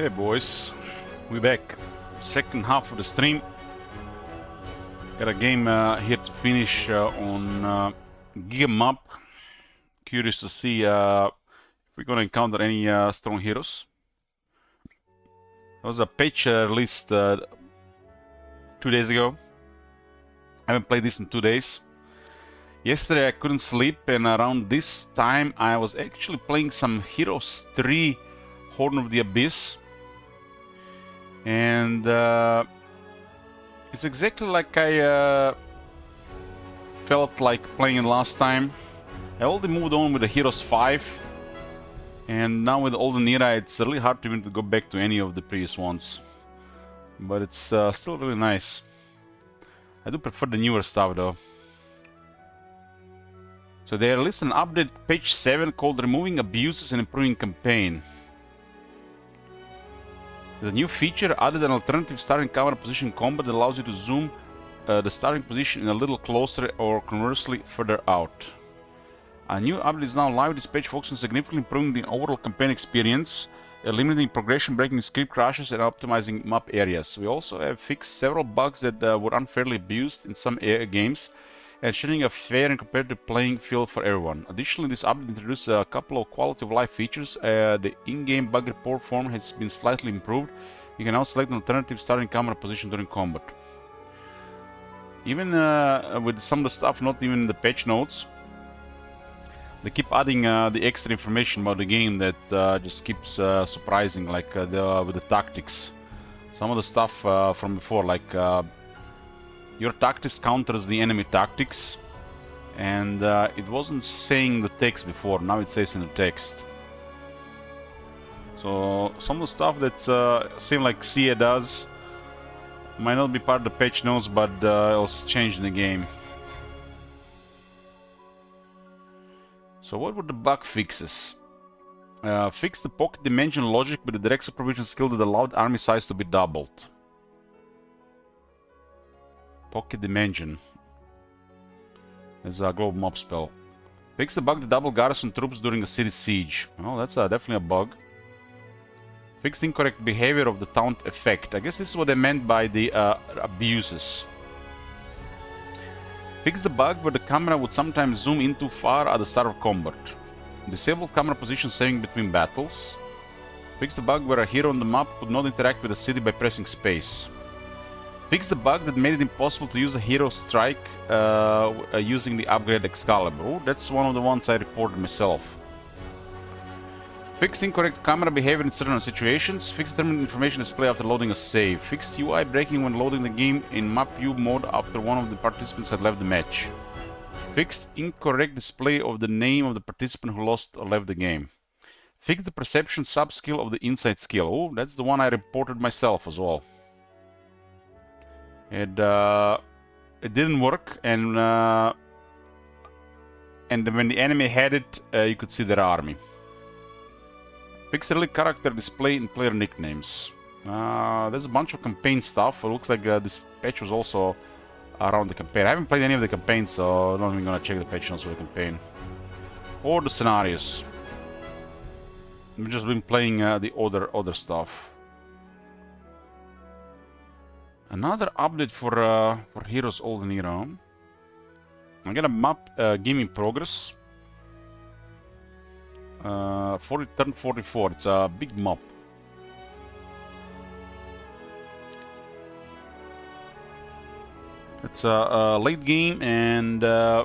Hey boys, we're back. Second half of the stream. Got a game here to finish on Giga map. Curious to see if we're gonna encounter any strong heroes. There was a patch released 2 days ago. I haven't played this in 2 days. Yesterday I couldn't sleep, and around this time I was actually playing some Heroes 3 Horn of the Abyss. And it's exactly like I felt like playing it last time. I already moved on with the Heroes 5, and now with Olden Era it's really hard to even go back to any of the previous ones. But it's still really nice. I do prefer the newer stuff though. So they released an update, page 7, called Removing Abuses and Improving Campaign. There's a new feature added, an alternative starting camera position combat that allows you to zoom the starting position in a little closer or conversely further out. A new update is now live. This page focuses on significantly improving the overall campaign experience, eliminating progression, breaking script crashes, and optimizing map areas. We also have fixed several bugs that were unfairly abused in some games, and ensuring a fair and competitive playing field for everyone. Additionally, this update introduced a couple of quality of life features. The in-game bug report form has been slightly improved. You can now select an alternative starting camera position during combat. Even with some of the stuff not even in the patch notes, they keep adding the extra information about the game that just keeps surprising, like with the tactics. Some of the stuff from before, like your tactics counters the enemy tactics, and it wasn't saying the text before, now it says in the text. So some of the stuff that seems like CA does might not be part of the patch notes, but it'll change in the game. So what were the bug fixes? Fix the pocket dimension logic with the direct supervision skill that allowed army size to be doubled. Pocket Dimension. There's a global mob spell. Fix the bug to double garrison troops during a city siege. Oh, that's definitely a bug. Fix the incorrect behavior of the taunt effect. I guess this is what they meant by the abuses. Fix the bug where the camera would sometimes zoom in too far at the start of combat. Disable camera position saving between battles. Fix the bug where a hero on the map could not interact with the city by pressing space. Fix the bug that made it impossible to use a hero strike using the upgrade Excalibur. Oh, that's one of the ones I reported myself. Fix incorrect camera behavior in certain situations. Fix determined information display after loading a save. Fix UI breaking when loading the game in map view mode after one of the participants had left the match. Fixed incorrect display of the name of the participant who lost or left the game. Fix the perception sub-skill of the insight skill. Oh, that's the one I reported myself as well. It didn't work, and when the enemy had it, you could see their army. Fix early character display in player nicknames. There's a bunch of campaign stuff. It looks like this patch was also around the campaign. I haven't played any of the campaigns, so I'm not even gonna check the patch notes for the campaign or the scenarios. I've just been playing the other stuff. Another update for Heroes Olden Era. I got a map game in progress. Turn 44. It's a big map. It's a late game, and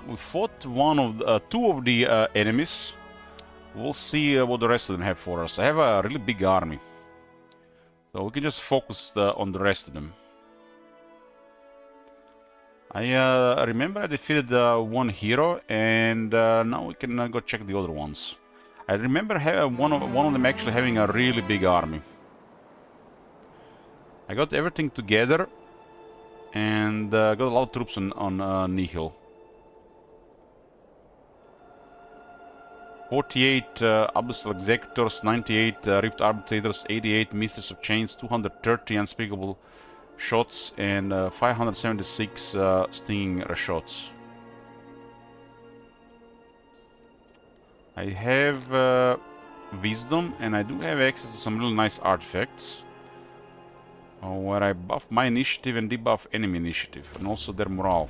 we fought two of the enemies. We'll see what the rest of them have for us. I have a really big army, so we can just focus on the rest of them. I remember I defeated one hero, and now we can go check the other ones. I remember one of them actually having a really big army. I got everything together, and got a lot of troops on Nihil. 48 Abyssal Executors, 98 Rift Arbitrators, 88 Mistress of Chains, 230 Unspeakable Shots, and 576 Stinging Shots. I have wisdom, and I do have access to some really nice artifacts. Where I buff my initiative and debuff enemy initiative, and also their morale.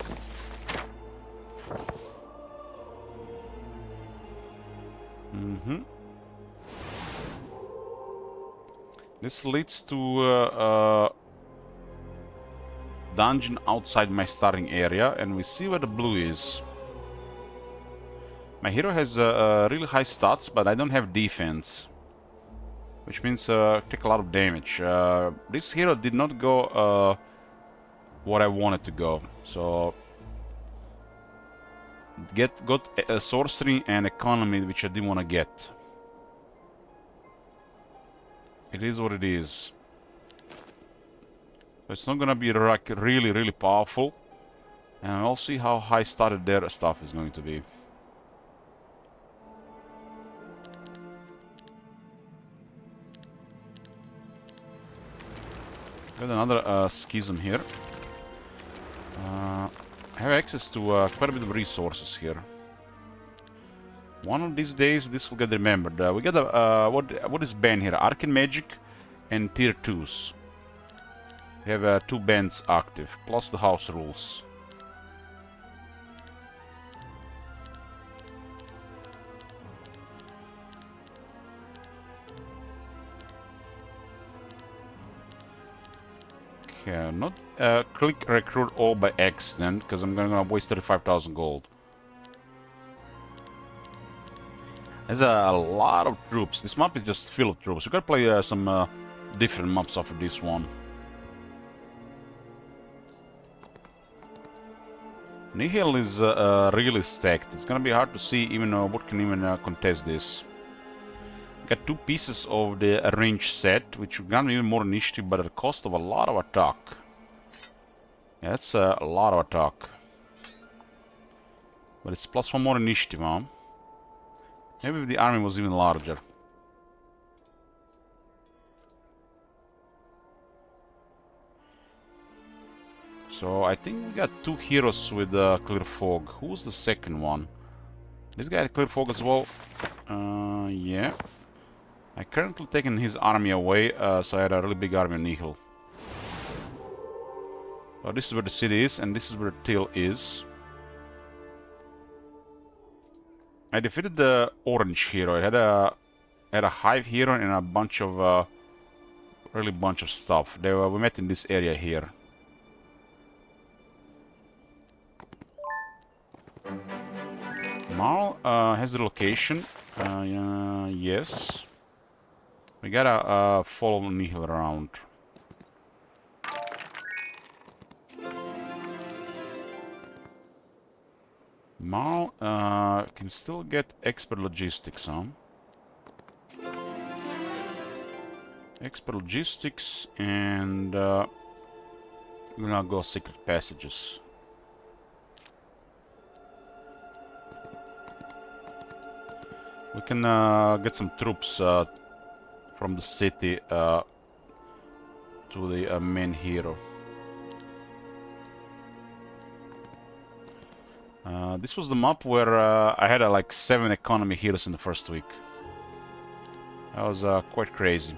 This leads to a dungeon outside my starting area, and we see where the blue is. My hero has really high stats, but I don't have defense, which means take a lot of damage. This hero did not go what I wanted to go, so got a sorcery and economy, which I didn't want to get. It is what it is. It's not gonna be like really powerful, and we'll see how high started their stuff is going to be. Got another schism here. I have access to quite a bit of resources here. One of these days, this will get remembered. We got a what is banned here? Arcane magic and tier 2s. We have 2 bans active, plus the house rules. Okay, not click recruit all by accident, because I'm gonna waste 35,000 gold. There's a lot of troops. This map is just full of troops. We gotta play some different maps after this one. Nihil is really stacked. It's gonna be hard to see even what can even contest this. Got 2 pieces of the arranged set, which will grant me even more initiative, but at the cost of a lot of attack. Yeah, that's a lot of attack. But it's plus 1 more initiative, huh? Maybe if the army was even larger. So I think we got 2 heroes with clear fog. Who's the second one? This guy had clear fog as well. Yeah. I currently taken his army away, so I had a really big army on Nihil. This is where the city is, and this is where Till is. I defeated the orange hero. It had a hive hero and a bunch of really bunch of stuff. We met in this area here. Marl has the location. Yes. We gotta follow Nihil around. Marl can still get expert logistics, huh? Expert logistics, and we're gonna go secret passages. We can get some troops from the city to the main hero. This was the map where I had like 7 economy heroes in the first week. That was quite crazy.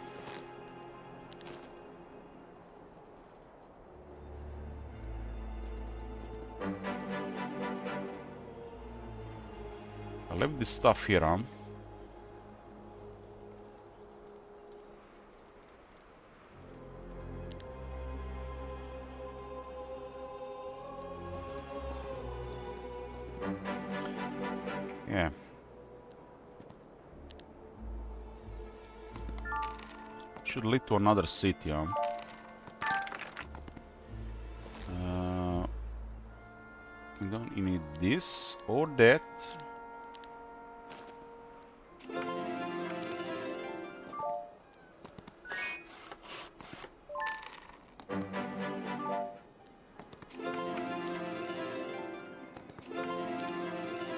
I left this stuff here on. Yeah. Should lead to another city, huh? We don't need this or that.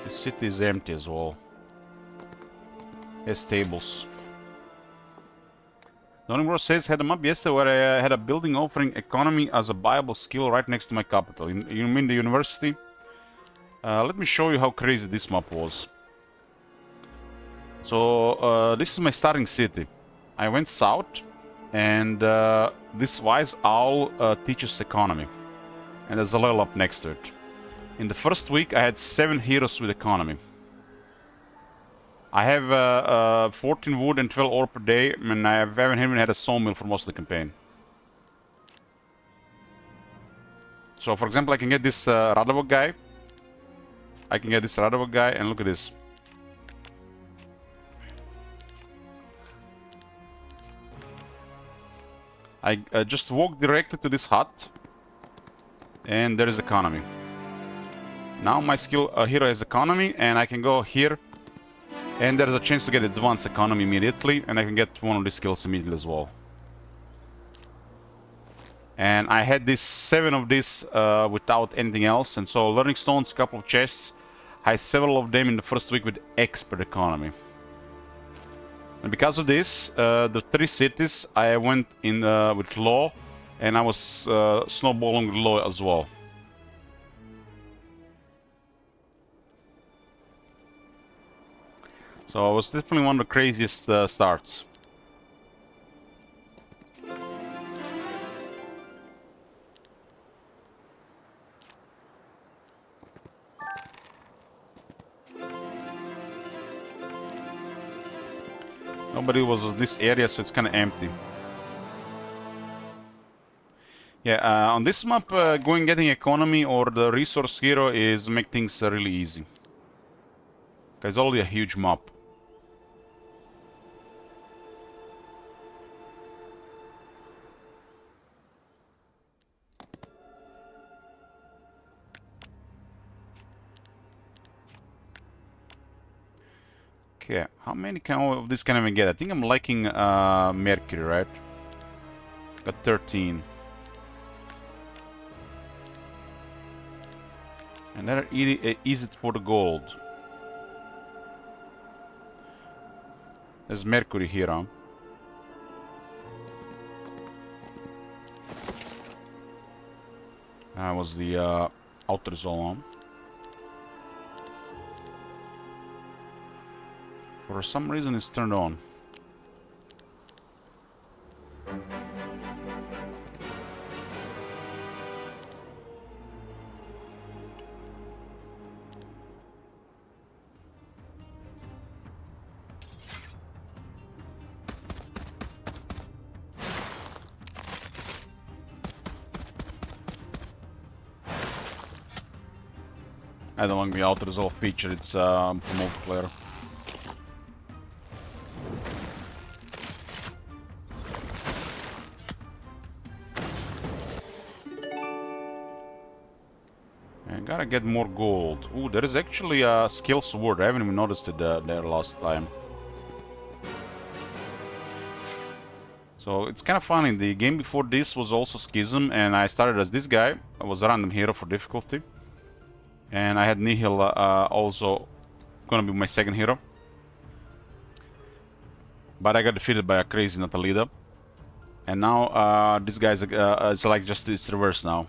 The city is empty as well. Has tables. Doningworth says, had a map yesterday where I had a building offering economy as a viable skill right next to my capital. You mean the university? Let me show you how crazy this map was. So this is my starting city. I went south, and this wise owl teaches economy, and there's a level up next to it. In the first week, I had 7 heroes with economy. I have 14 wood and 12 ore per day, and I haven't even had a sawmill for most of the campaign. So, for example, I can get this Radovok guy. And look at this. I just walk directly to this hut, and there is economy. Now my hero has economy, and I can go here, and there's a chance to get advanced economy immediately, and I can get one of these skills immediately as well. And I had this 7 of this without anything else, and so learning stones, couple of chests. I had several of them in the first week with expert economy. And because of this, the 3 cities I went in with law, and I was snowballing with law as well. So it was definitely one of the craziest starts. Nobody was in this area, so it's kind of empty. Yeah, on this map, getting economy or the resource hero is make things really easy. It's already a huge map. Okay, how many of this can I even get? I think I'm liking Mercury, right? Got 13. And then is it for the gold? There's Mercury here, huh? That was the outer zone. For some reason it's turned on. I don't like the outer zone feature, it's for multiplayer. Gotta get more gold. Ooh, there is actually a skill sword. I haven't even noticed it there last time. So it's kind of funny. The game before this was also Schism, and I started as this guy. I was a random hero for difficulty. And I had Nihil also gonna be my second hero. But I got defeated by a crazy Natalida. And now this guy's it's like just it's reverse now.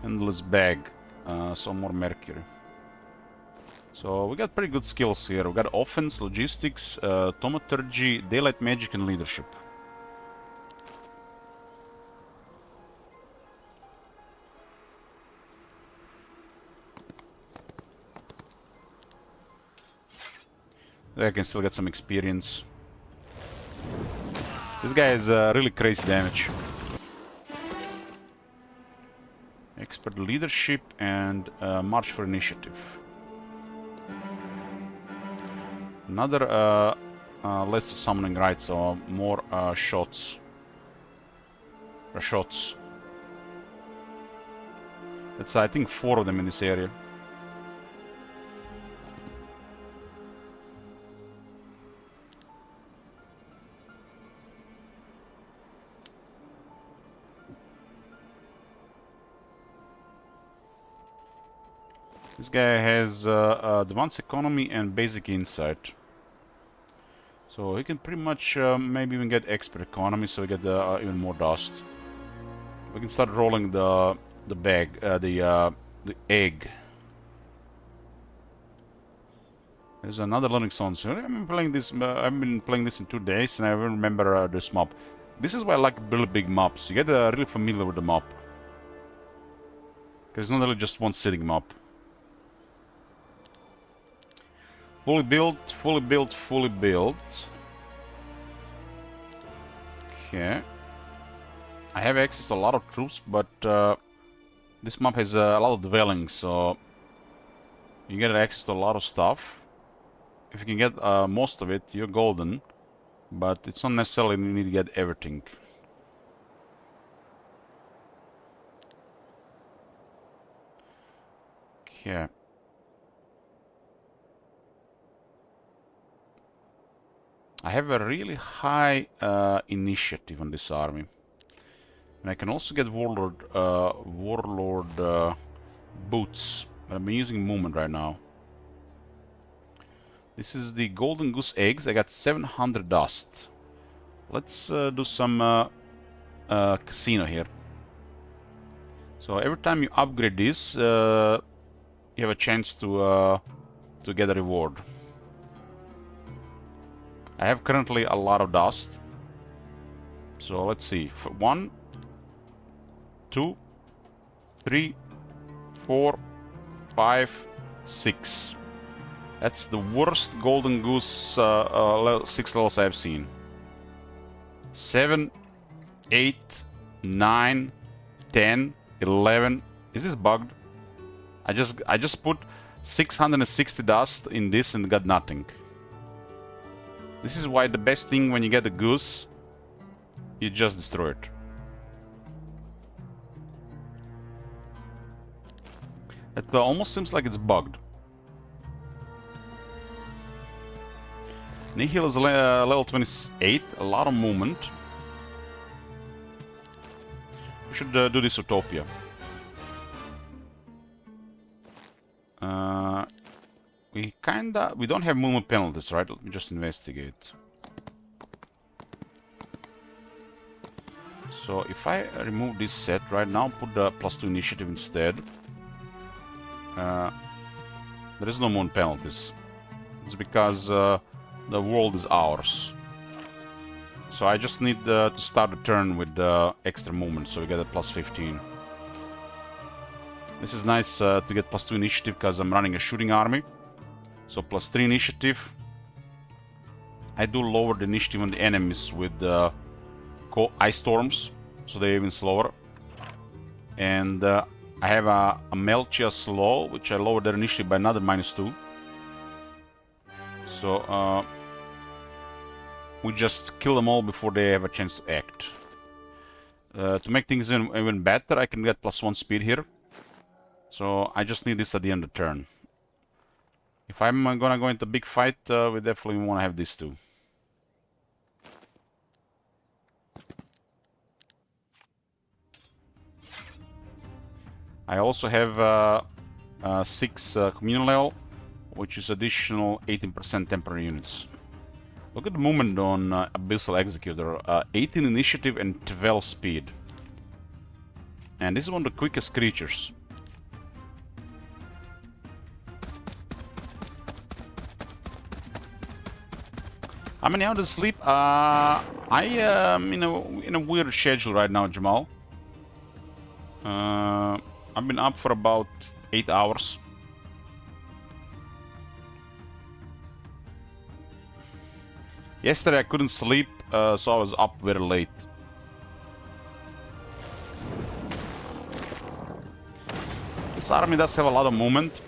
Endless bag, some more Mercury. So we got pretty good skills here. We got offense, logistics, thaumaturgy, daylight magic, and leadership. I can still get some experience. This guy has really crazy damage. Expert leadership and march for initiative. Another less summoning rights, so more shots. Shots. That's I think 4 of them in this area. This guy has advanced economy and basic insight. So he can pretty much maybe even get expert economy, so we get even more dust. We can start rolling the egg. There's another Linux zone. So I've been playing this. I've been playing this in 2 days, and I remember this map. This is why I like really big maps. You get really familiar with the map, because it's not really just one sitting map. Fully built, fully built, fully built. Okay. I have access to a lot of troops, but this map has a lot of dwellings, so you get access to a lot of stuff. If you can get most of it, you're golden, but it's not necessarily you need to get everything. Okay. I have a really high initiative on this army. And I can also get warlord boots. But I'm using movement right now. This is the golden goose eggs. I got 700 dust. Let's do some casino here. So every time you upgrade this, you have a chance to get a reward. I have currently a lot of dust. So let's see. 1, 2, 3, 4, 5, 6. That's the worst golden goose 6 levels I've seen. 7, 8, 9, 10, 11. Is this bugged? I just put 660 dust in this and got nothing. This is why the best thing when you get a goose, you just destroy it. It almost seems like it's bugged. Nihil is level 28, a lot of movement. We should do this Utopia. We don't have movement penalties, right? Let me just investigate. So if I remove this set right now, put the +2 initiative instead. There is no movement penalties. It's because the world is ours. So I just need to start the turn with extra movement, so we get a +15. This is nice to get +2 initiative because I'm running a shooting army. So +3 initiative. I do lower the initiative on the enemies with ice storms, so they're even slower. And I have a Melchia slow, which I lowered their initiative by another -2. So we just kill them all before they have a chance to act. To make things even better, I can get +1 speed here. So I just need this at the end of the turn. If I'm gonna go into a big fight, we definitely want to have these two. I also have 6 communal level, which is additional 18% temporary units. Look at the movement on Abyssal Executor. 18 initiative and 12 speed. And this is one of the quickest creatures. How many hours of sleep? I am in a weird schedule right now, Jamal. I've been up for about 8 hours. Yesterday I couldn't sleep, so I was up very late. This army does have a lot of movement,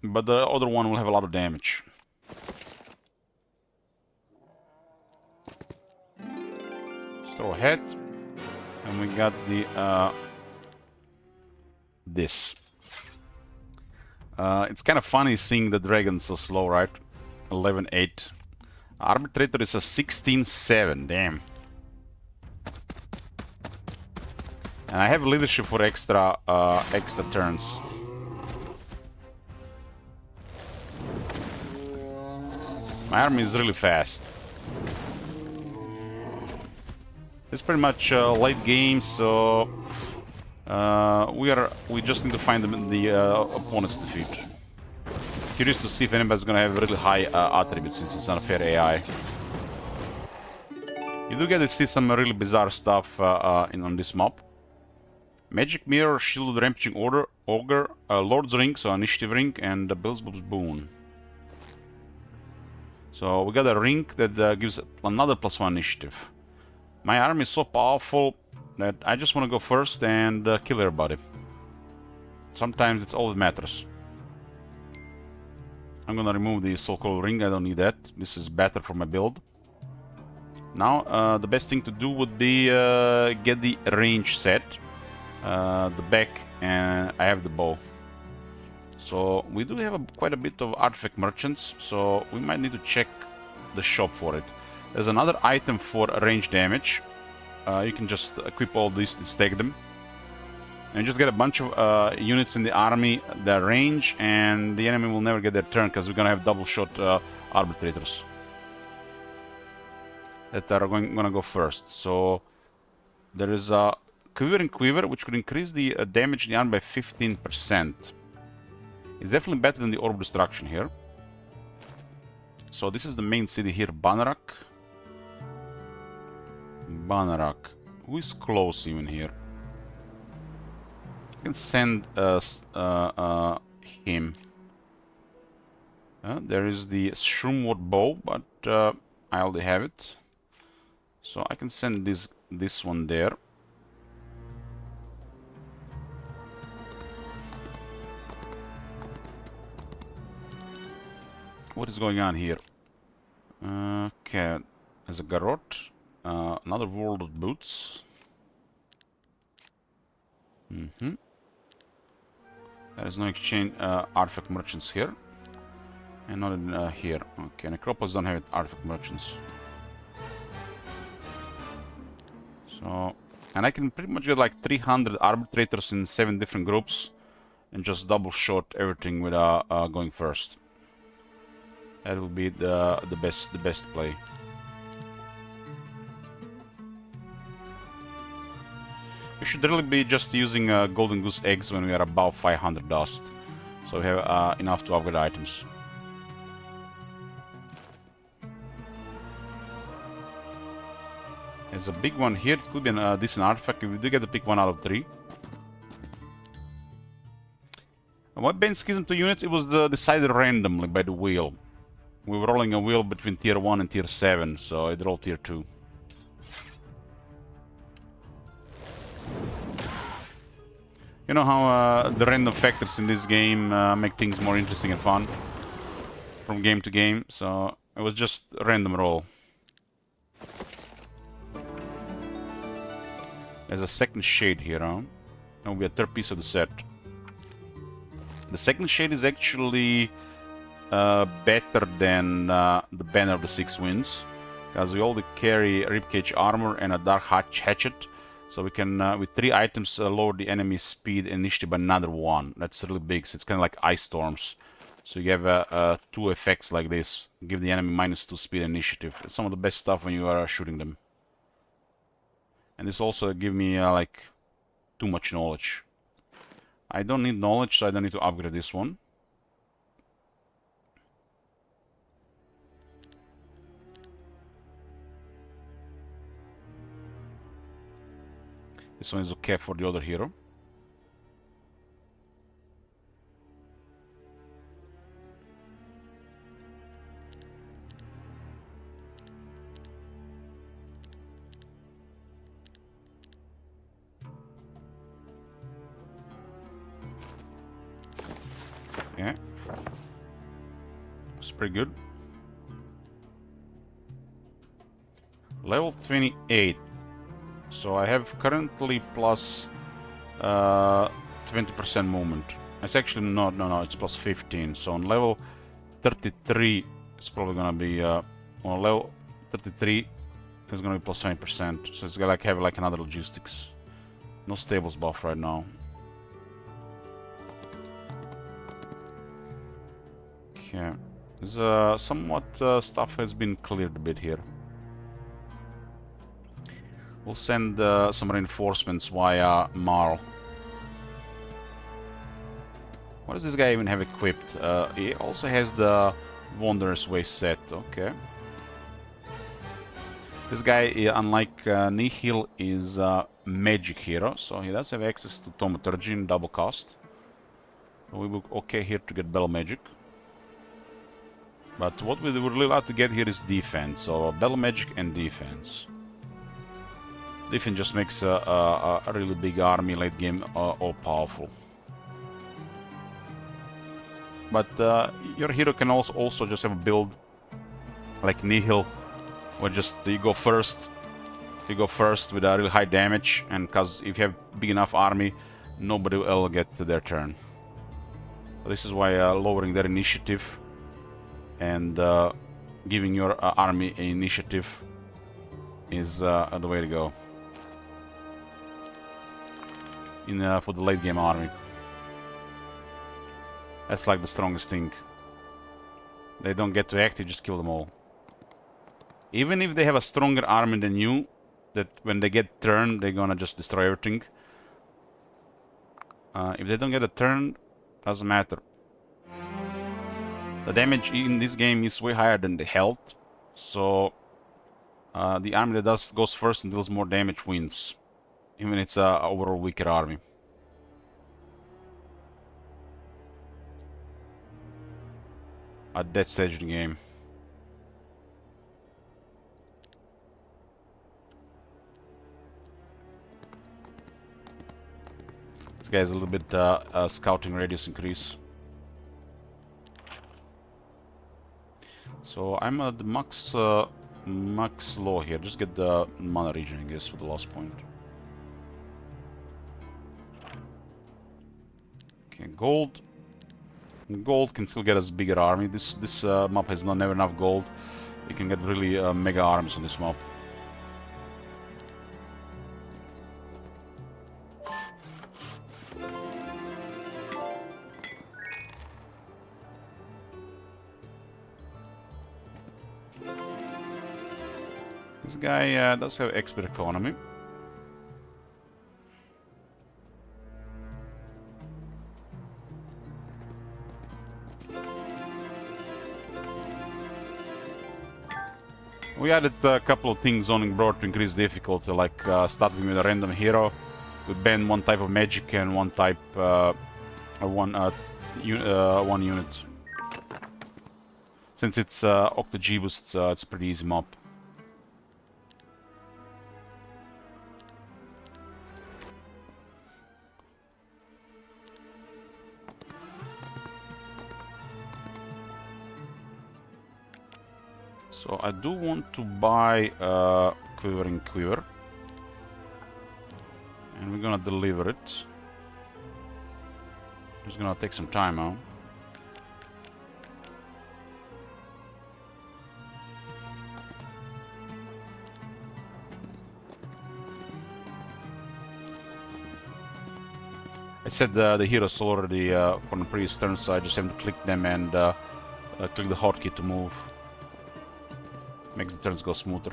but the other one will have a lot of damage. Throw ahead, and we got the this. It's kind of funny seeing the dragon so slow, right? 11-8. Arbitrator is a 16-7. Damn. And I have leadership for extra turns. My army is really fast. It's pretty much late game, so We just need to find the opponent's defeat. Curious to see if anybody's gonna have really high attributes since it's not a fair AI. You do get to see some really bizarre stuff on this map. Magic Mirror, Shielded Rampaging Order, Ogre, Lord's Ring, so Initiative Ring, and Beelzebub's Boon. So we got a ring that gives another +1 initiative. My army is so powerful that I just want to go first and kill everybody. Sometimes it's all that matters. I'm gonna remove the so-called ring, I don't need that. This is better for my build. Now, the best thing to do would be get the range set. The back, and I have the bow. So we do have quite a bit of artifact merchants, so we might need to check the shop for it. There's another item for range damage. You can just equip all these and stack them. And just get a bunch of units in the army, their range, and the enemy will never get their turn because we're gonna have double shot arbitrators that are gonna go first. So there is a Quivering Quiver, which could increase the damage in the army by 15%. It's definitely better than the Orb Destruction here. So this is the main city here, Banarak. Banarak. Who is close even here? I can send him. There is the Shroomwood Bow, but I already have it. So I can send this one there. What is going on here? Okay, there's a garrote, another World of Boots. There is no exchange artifact merchants here, and not in here. Okay, Necropolis don't have artifact merchants. So, and I can pretty much get like 300 arbitrators in 7 different groups, and just double shot everything without going first. That will be the best play. We should really be just using Golden Goose eggs when we are above 500 dust, so we have enough to upgrade items. There's a big one here. It could be a decent artifact if we do get to pick 1 out of 3. And what banned Schism to units? It was decided randomly by the wheel. We were rolling a wheel between tier 1 and tier 7, so it rolled tier 2. You know how the random factors in this game make things more interesting and fun from game to game, so it was just a random roll. There's a second shade here, huh? That will be a third piece of the set. The second shade is actually better than the Banner of the Six Winds, because we already carry Ribcage armor and a Dark Hatchet, so we can with 3 items lower the enemy's speed and initiative by another 1. That's really big, so it's kind of like Ice Storms. So you have 2 effects like this, give the enemy -2 speed and initiative. It's some of the best stuff when you are shooting them. And this also give me like too much knowledge. I don't need knowledge, so I don't need to upgrade this one. This one is okay for the other hero. Yeah. It's pretty good. Level 28. So I have currently plus 20% movement. It's actually no, it's plus 15. So on level 33, it's probably gonna be on level 33, it's gonna be plus 20%. So it's gonna have like another logistics. No stables buff right now. Okay, there's somewhat stuff has been cleared a bit here. We'll send some reinforcements via Marl. What does this guy even have equipped? He also has the Wanderer's Way set. Okay. This guy, unlike Nihil, is a magic hero, so he does have access to Thaumaturgy in double cost. So we will okay here to get Battle Magic. But what we would really like to get here is defense, so Battle Magic and defense. Defense just makes a really big army late game all powerful. But your hero can also just have a build like Nihil, where just you go first with a really high damage, and because if you have big enough army, nobody will get to their turn. So this is why lowering their initiative and giving your army initiative is the way to go for the late game army. That's like the strongest thing. They don't get to act, you just kill them all. Even if they have a stronger army than you, that when they get turned, they're gonna just destroy everything. If they don't get a turn, doesn't matter. The damage in this game is way higher than the health, so the army that goes first and deals more damage wins, even it's a overall weaker army. At that stage of the game. This guy has a little bit scouting radius increase. So I'm at the max low here. Just get the mana region, I guess, for the last point. Okay, gold. Gold can still get us bigger army. This map has never enough gold. You can get really mega armies on this map. This guy does have expert economy. We added a couple of things zoning broad to increase difficulty, like starting with a random hero. We ban one type of magic and one type, one unit. Since it's OctoJebus, it's a pretty easy map. So I do want to buy a Quivering Quiver. And we're gonna deliver it. It's gonna take some time out. I said the heroes already from the previous turn, so I just have to click them and click the hotkey to move. Makes the turns go smoother.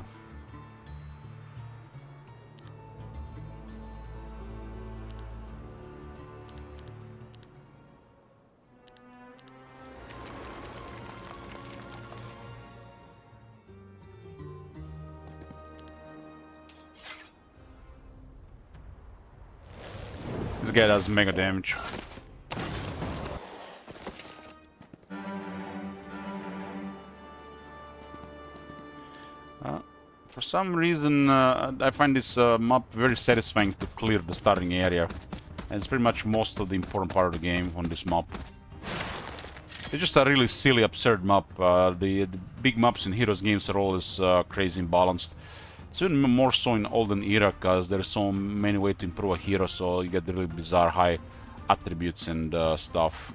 This guy does mega damage. For some reason, I find this map very satisfying to clear the starting area. And it's pretty much most of the important part of the game on this map. It's just a really silly, absurd map. The big maps in Heroes games are always crazy and balanced. It's even more so in olden era, because there's so many ways to improve a hero, so you get really bizarre high attributes and stuff.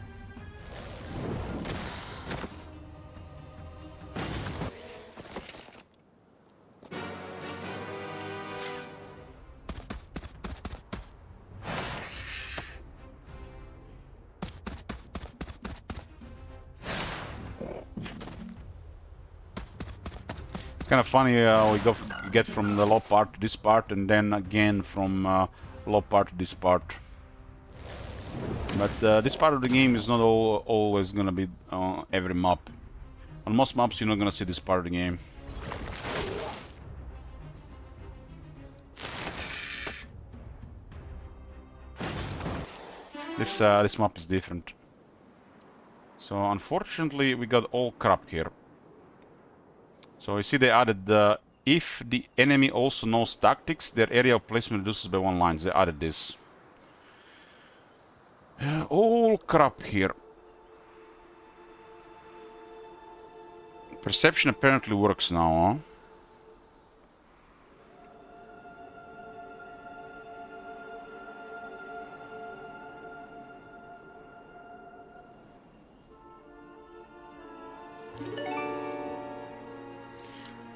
It's kind of funny we get from the low part to this part, and then again from low part to this part. But this part of the game is not always gonna be every map. On most maps you're not gonna see this part of the game. This map is different. So unfortunately we got all crap here. So you see they added if the enemy also knows tactics, their area of placement reduces by 1 line. They added this. All crap here. Perception apparently works now, huh?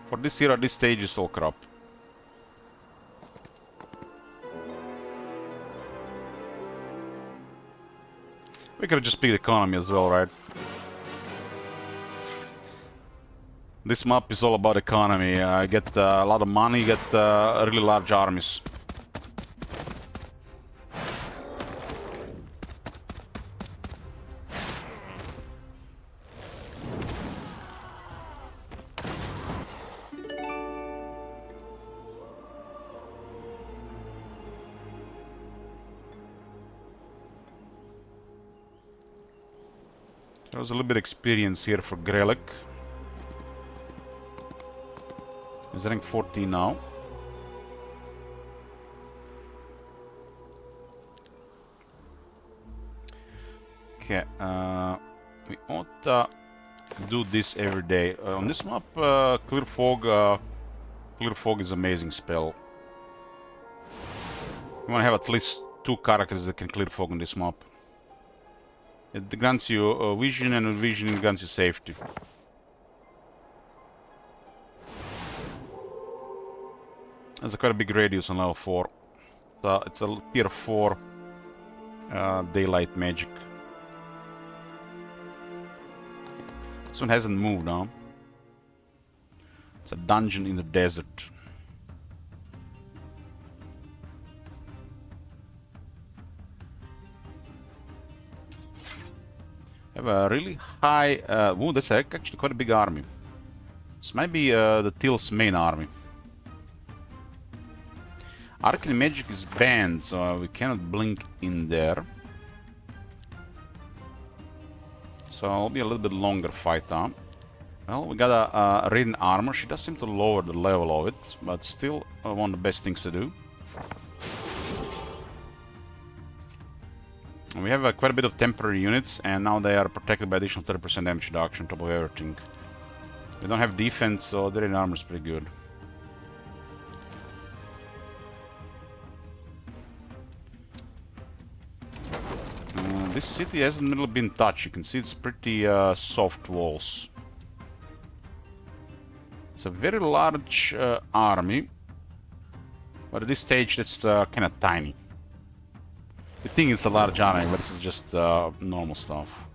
For this hero, this stage is all crap. We could just pick the economy as well, right? This map is all about economy. Get a lot of money, get really large armies. There was a little bit of experience here for Grelic. He's rank 14 now. Okay, we ought to do this every day. On this map, Clear Fog is amazing spell. You want to have at least 2 characters that can Clear Fog on this map. It grants you vision, and with vision it grants you safety. There's quite a big radius on level 4. So it's a tier 4 daylight magic. This one hasn't moved, huh? It's a dungeon in the desert. Have a really high... oh, that's actually quite a big army. This might be the Til's main army. Arcane magic is banned, so we cannot blink in there. So it'll be a little bit longer fight, huh? Well, we got a Radiant armor. She does seem to lower the level of it, but still one of the best things to do. We have quite a bit of temporary units, and now they are protected by additional 30% damage reduction on top of everything. They don't have defense, so their armor is pretty good. This city hasn't really been touched. You can see it's pretty soft walls. It's a very large army, but at this stage it's kind of tiny. You think it's a large army, but this is just normal stuff.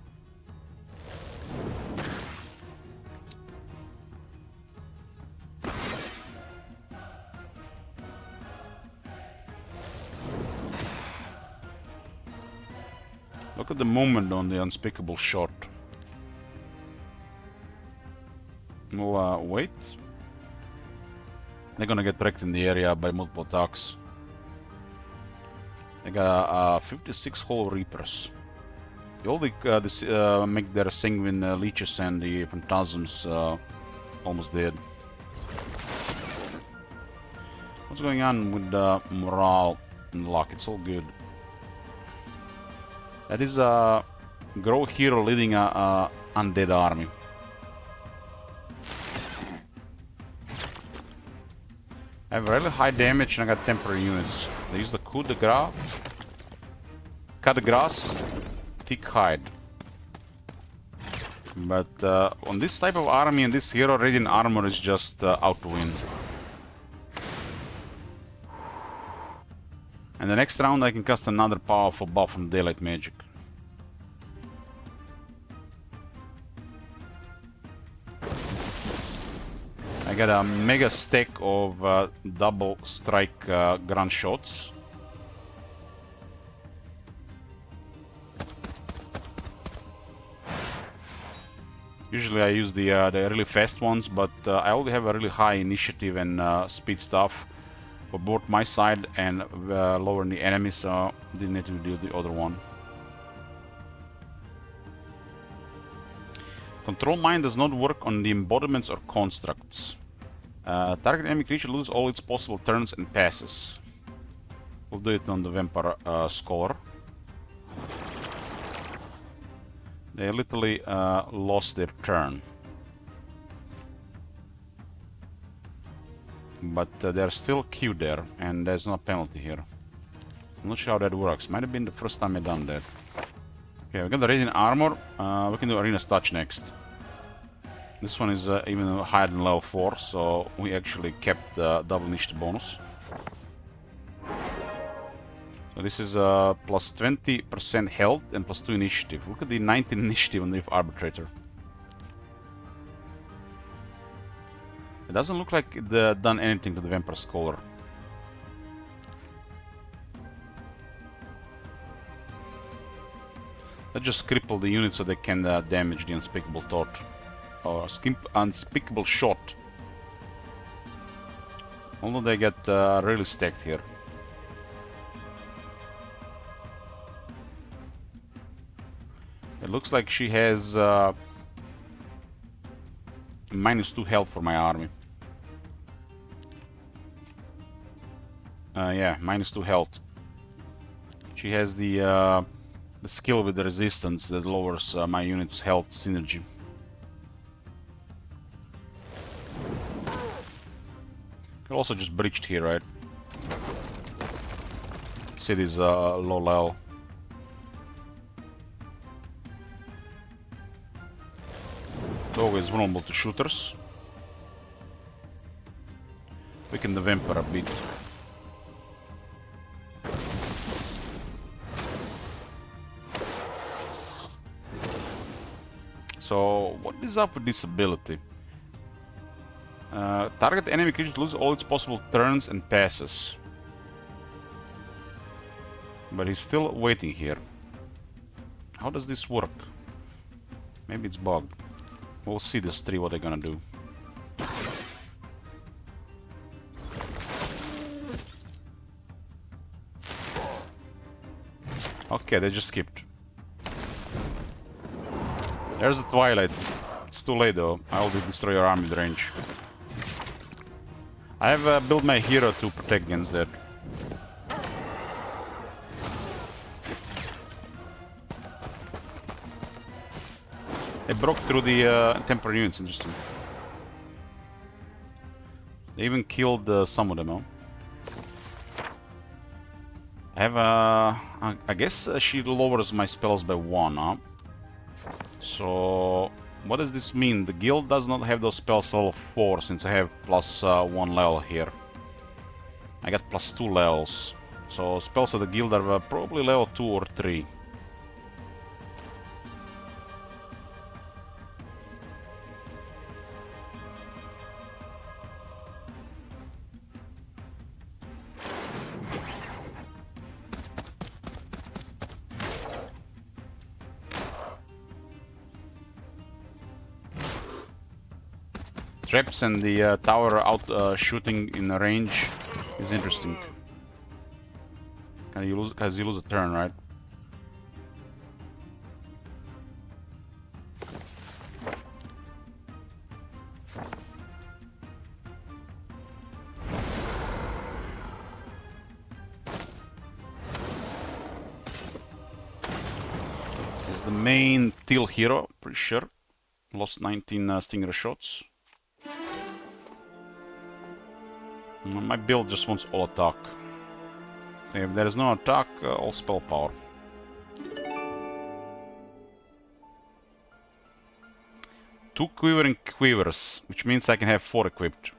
Look at the movement on the unspeakable shot. We'll wait. They're gonna get wrecked in the area by multiple attacks. They got 56 Hollow Reapers. They all make their Sanguine Leeches and the Phantasms almost dead. What's going on with morale and luck? It's all good. That is a Grow hero leading a undead army. I have really high damage and I got temporary units. They use the coup de grace. Cut the grass, thick hide. But on this type of army and this hero, Radiant armor is just out to win. And the next round I can cast another powerful buff from Daylight Magic. I got a mega stack of double strike grunt shots. Usually I use the really fast ones, but I already have a really high initiative and speed stuff for both my side and lowering the enemy, so didn't need to do the other one. Control Mind does not work on the embodiments or constructs. Target enemy creature loses all its possible turns and passes. We'll do it on the Vampire Scholar. They literally lost their turn. But they're still queued there, and there's no penalty here. I'm not sure how that works. Might have been the first time I done that. Okay, we got the Radiant Armor. We can do Arena's Touch next. This one is even higher than level 4, so we actually kept the double initiative bonus. So this is plus 20% health and plus 2 initiative. Look at the 19 initiative on the Arbitrator. It doesn't look like it done anything to the Vampire Scholar. Let's just cripple the unit so they can damage the Unspeakable Thought. Or Unspeakable Shot. Although they get really stacked here. It looks like she has -2 health for my army. Yeah, -2 health. She has the skill with the resistance that lowers my unit's health synergy. Could also just breached here, right? City's low level. Dog is vulnerable to shooters. Weaken the Vampire a bit. So, what is up with this ability? Target enemy creature loses all its possible turns and passes. But he's still waiting here. How does this work? Maybe it's bugged. We'll see this 3 what they're gonna do. Okay, they just skipped. There's the Twilight. It's too late though. I will destroy your army with range. I have built my hero to protect against that. They broke through the temporary units, interesting. They even killed some of them, huh? I have I guess she lowers my spells by 1, huh? So, what does this mean? The guild does not have those spells level 4 since I have plus 1 level here. I got plus 2 levels. So, spells of the guild are probably level 2 or 3. Traps and the tower out shooting in range is interesting. Can you lose? Cause you lose a turn, right? This is the main Teal hero, pretty sure. Lost 19 Stinger shots. My build just wants all attack. If there is no attack, all spell power. Two quivering quivers, which means I can have 4 equipped.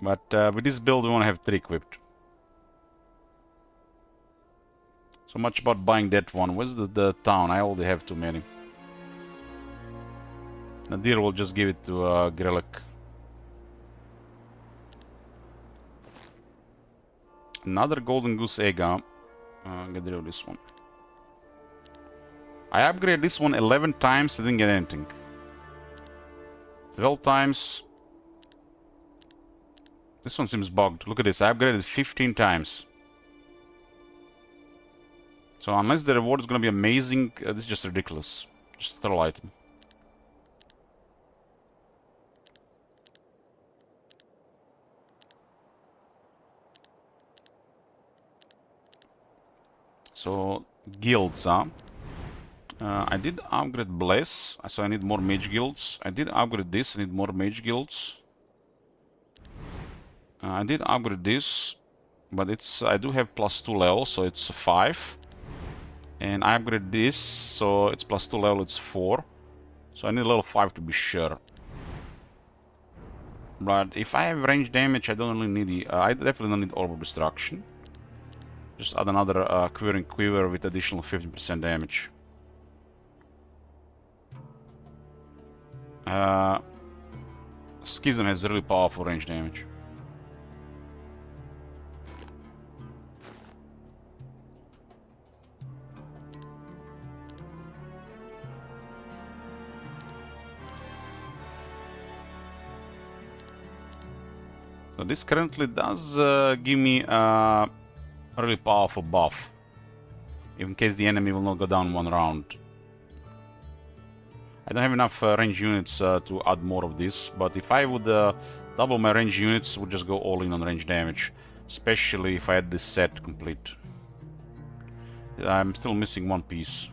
But with this build we want to have 3 equipped. So much about buying that one. Where's the town? I already have too many. Nadir will just give it to Grelek. Another golden goose egg. Get rid of this one. I upgraded this one 11 times, I didn't get anything. 12 times. This one seems bugged. Look at this, I upgraded 15 times. So unless the reward is gonna be amazing, this is just ridiculous. Just a throw item. So, guilds, huh? I did upgrade Bless, so I need more mage guilds. I did upgrade this, I need more mage guilds. I did upgrade this, but it's I do have +2 level, so it's 5. And I upgrade this, so it's +2 level, it's 4. So I need level 5 to be sure. But if I have range damage, I don't really need I definitely don't need Orb of Destruction. Just add another Quivering Quiver with additional 15% damage. Schism has really powerful range damage. So this currently does give me a really powerful buff, in case the enemy will not go down one round. I don't have enough range units to add more of this, but if I would double my range units, would just go all in on range damage, especially if I had this set complete. I'm still missing one piece.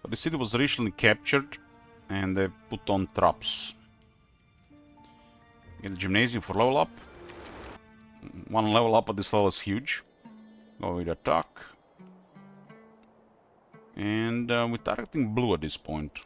But the city was recently captured, and they put on traps. Get the gymnasium for level up. One level up at this level is huge. Go with attack. And we're targeting blue at this point.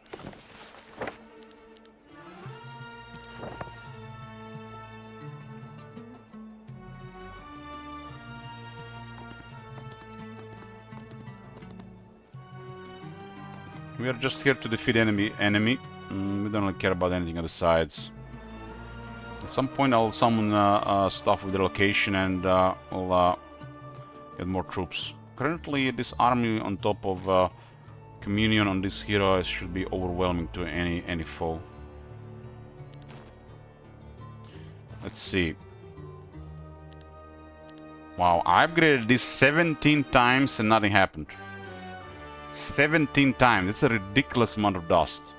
We are just here to defeat enemy. We don't really care about anything on the sides. At some point I'll summon stuff with the location and we'll get more troops. Currently this army on top of Communion on this hero should be overwhelming to any foe. Let's see. Wow, I upgraded this 17 times and nothing happened. 17 times. It's a ridiculous amount of dust.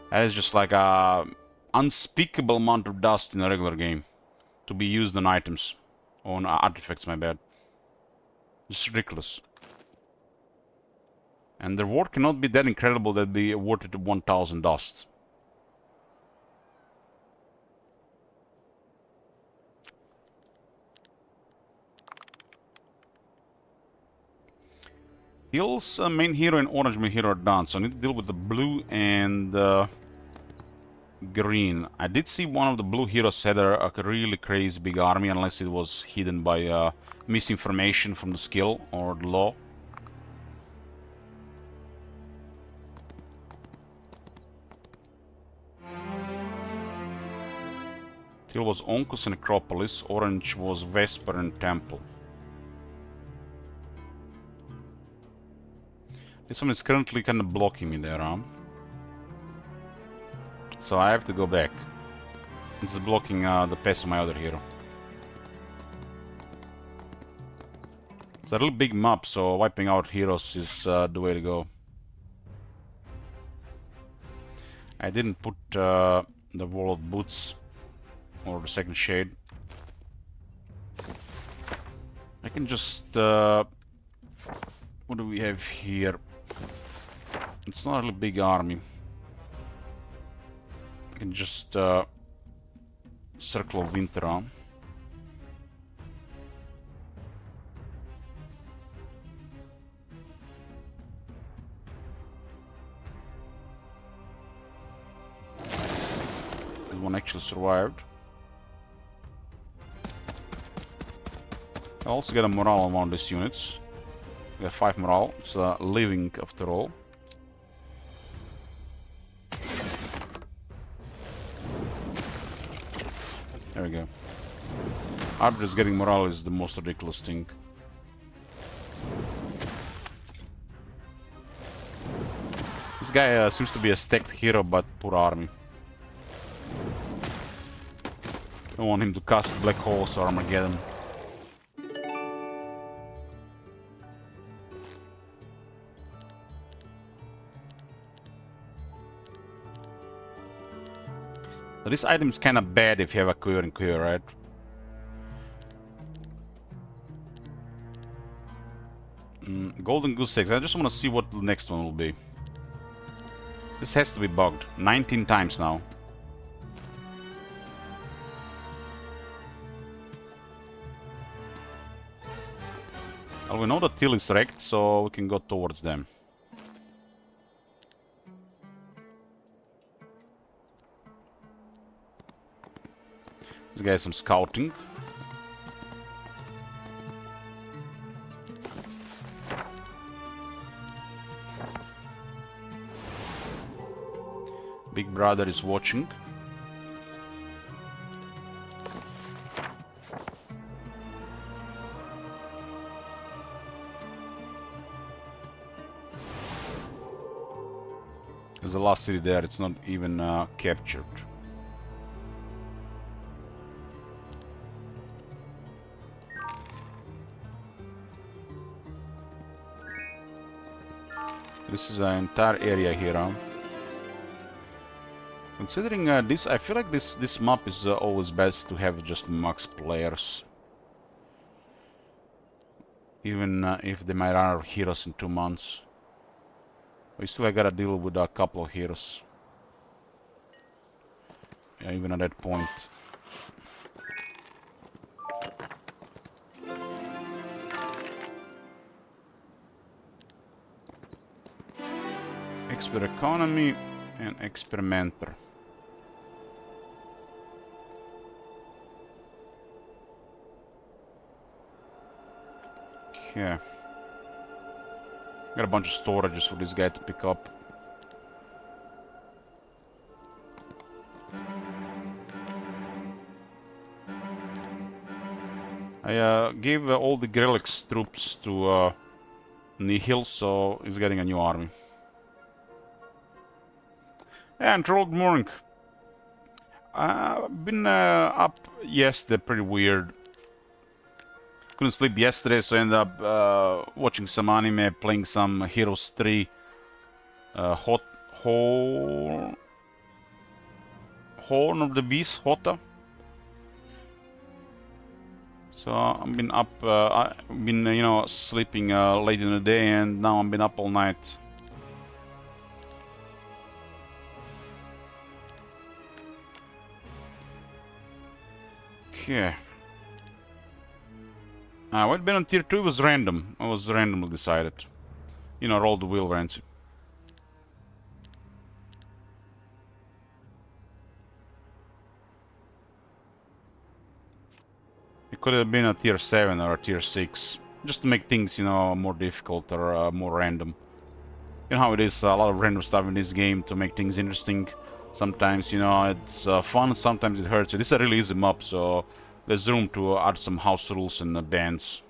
That is just like a unspeakable amount of dust in a regular game to be used on items. On artifacts, my bad. It's ridiculous. And the reward cannot be that incredible that be awarded to 1000 dust. Teal's main hero and orange main hero are done, so I need to deal with the blue and green. I did see one of the blue heroes had a really crazy big army, unless it was hidden by misinformation from the skill or the law. Teal was Oncus and Acropolis, orange was Vesper and Temple. This one is currently kind of blocking me there, huh? So I have to go back. This is blocking the pass of my other hero. It's a really big map, so wiping out heroes is the way to go. I didn't put the wall of boots or the second shade. I can just... what do we have here? It's not a really big army. I can just Circle of Winter on. That one actually survived. I also get a morale on one of these units. We have 5 morale. It's living after all. Arbiter's getting morale is the most ridiculous thing. This guy seems to be a stacked hero, but poor army. Don't want him to cast Black Holes or Armageddon. So this item is kind of bad if you have a Queer and Queer, right? Golden Goose Eggs. I just want to see what the next one will be. This has to be bugged. 19 times now. Well, we know the till is wrecked, so we can go towards them. This guy has some scouting. Big brother is watching. There's the last city there, it's not even captured. This is an entire area here, huh? Considering this, I feel like this map is always best to have just max players. Even if they might run out of heroes in 2 months. We still gotta deal with a couple of heroes. Yeah, even at that point. Expert economy and experimenter. Okay. Got a bunch of storages for this guy to pick up. I gave all the Grelix troops to Nihil, so he's getting a new army. And Troll, good morning. I've been up yesterday, pretty weird. Couldn't sleep yesterday, so I ended up watching some anime, playing some Heroes 3 Horn of the Beast, Hota. So I've been up, I've been, you know, sleeping late in the day, and now I've been up all night. Okay. What been on tier 2 was random. I was randomly decided. You know, roll the wheel, Rancy. It could have been a tier 7 or a tier 6. Just to make things, you know, more difficult or more random. You know how it is, a lot of random stuff in this game to make things interesting. Sometimes, you know, it's fun, sometimes it hurts. This is a really easy map, so there's room to add some house rules and bans.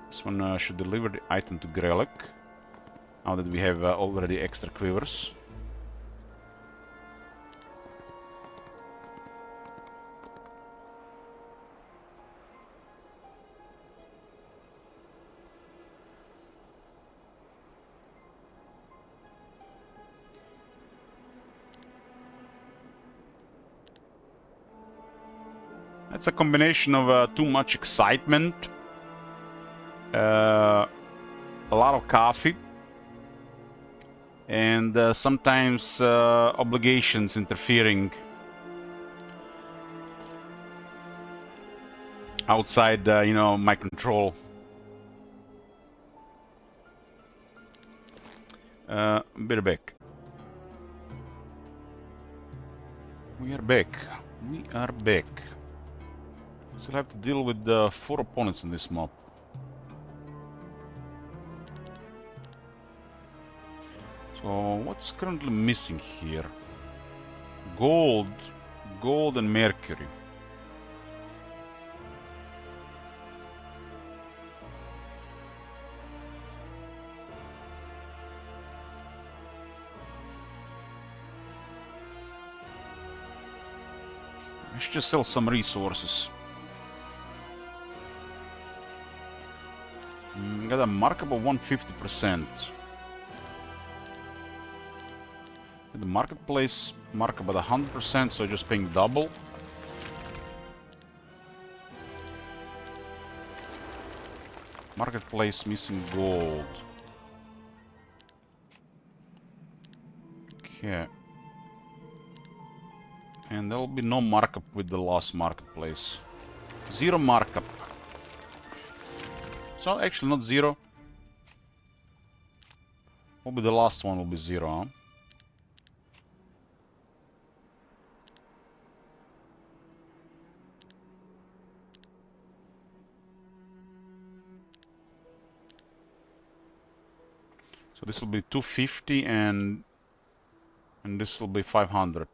This one should deliver the item to Grelek, now that we have already extra quivers. It's a combination of too much excitement, a lot of coffee, and sometimes obligations interfering outside, you know, my control. Bit back. We are back. We are back. Still have to deal with the 4 opponents in this mob. So what's currently missing here? Gold, gold and mercury. I should just sell some resources. Got a markup of 150%. The marketplace markup at 100%, so just paying double. Marketplace missing gold. Okay. And there will be no markup with the last marketplace. Zero markup. So actually not zero. Will be the last one will be zero, huh? So this will be 250 and this will be 500.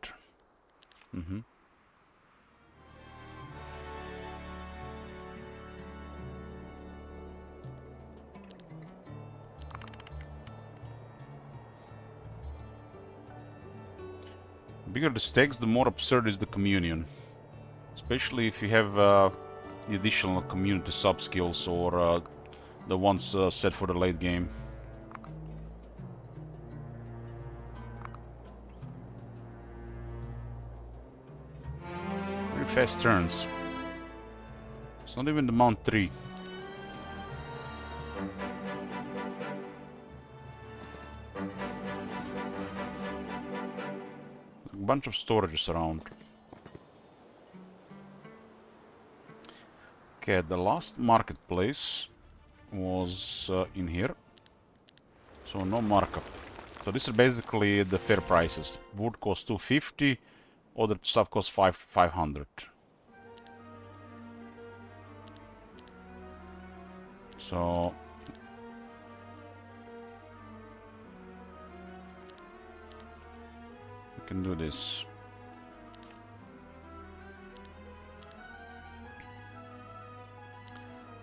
Bigger the stakes, the more absurd is the communion. Especially if you have the additional community sub-skills or the ones set for the late game. Very fast turns. It's not even the Mount 3. A bunch of storages around. Okay, the last marketplace was in here. So no markup. So this is basically the fair prices. Wood costs 250, other stuff costs 500. So we can do this.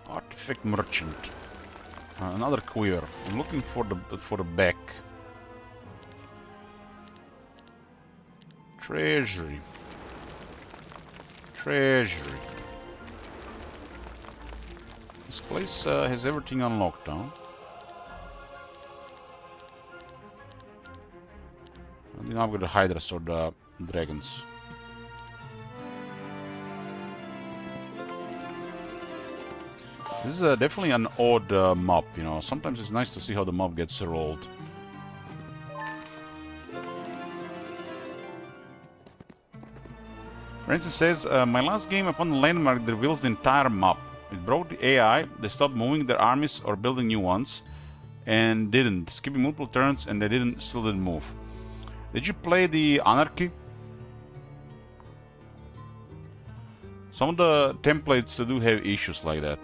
Artifact merchant. Another queer. I'm looking for the back. Treasury. Treasury. This place has everything unlocked, huh? I didn't upgrade the Hydras or the dragons. This is definitely an odd mob, you know. Sometimes it's nice to see how the mob gets rolled. Francis says, my last game upon the landmark reveals the entire map. It broke the AI, they stopped moving their armies or building new ones, and didn't. Skipping multiple turns and they still didn't move. Did you play the Anarchy? Some of the templates do have issues like that.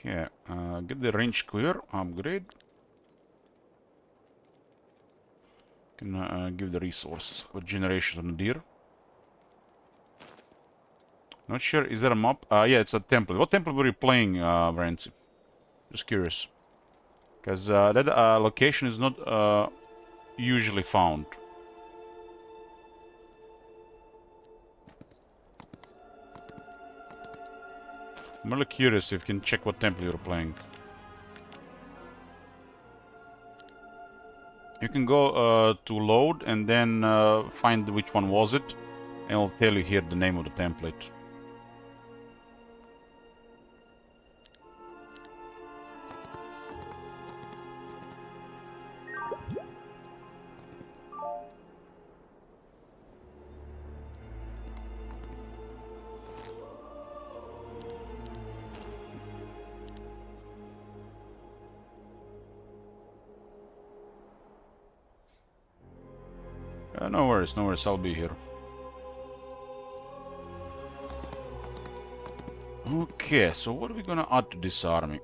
Okay, get the range clear, upgrade. Can give the resources. What generation on the deer? Not sure, is there a map? Yeah, it's a template. What template were you playing, Varenzi? Just curious. Because that location is not usually found. I'm really curious if you can check what template you're playing. You can go to load and then find which one was it, and it'll tell you here the name of the template. No worries, no worries, I'll be here. Okay, so what are we gonna add to this army?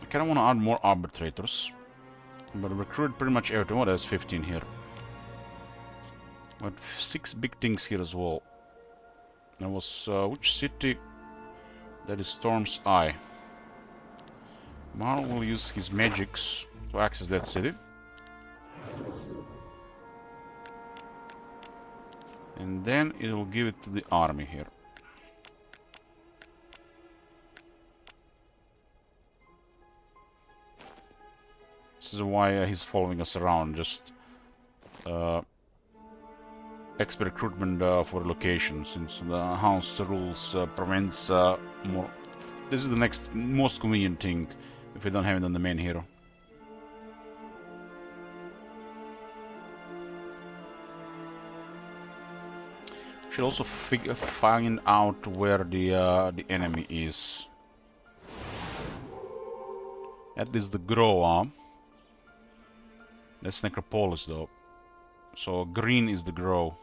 I kinda wanna add more arbitrators. But recruit pretty much everything. Oh, there's 15 here. But 6 big things here as well. There was, which city? That is Storm's Eye. Marl will use his magics to access that city. And then it will give it to the army here. This is why he's following us around, just expert recruitment for location, since the house rules prevents more. This is the next most convenient thing if we don't have it on the main hero. Should also find out where the enemy is. That is the Groa. That's Necropolis though. So green is the Grow.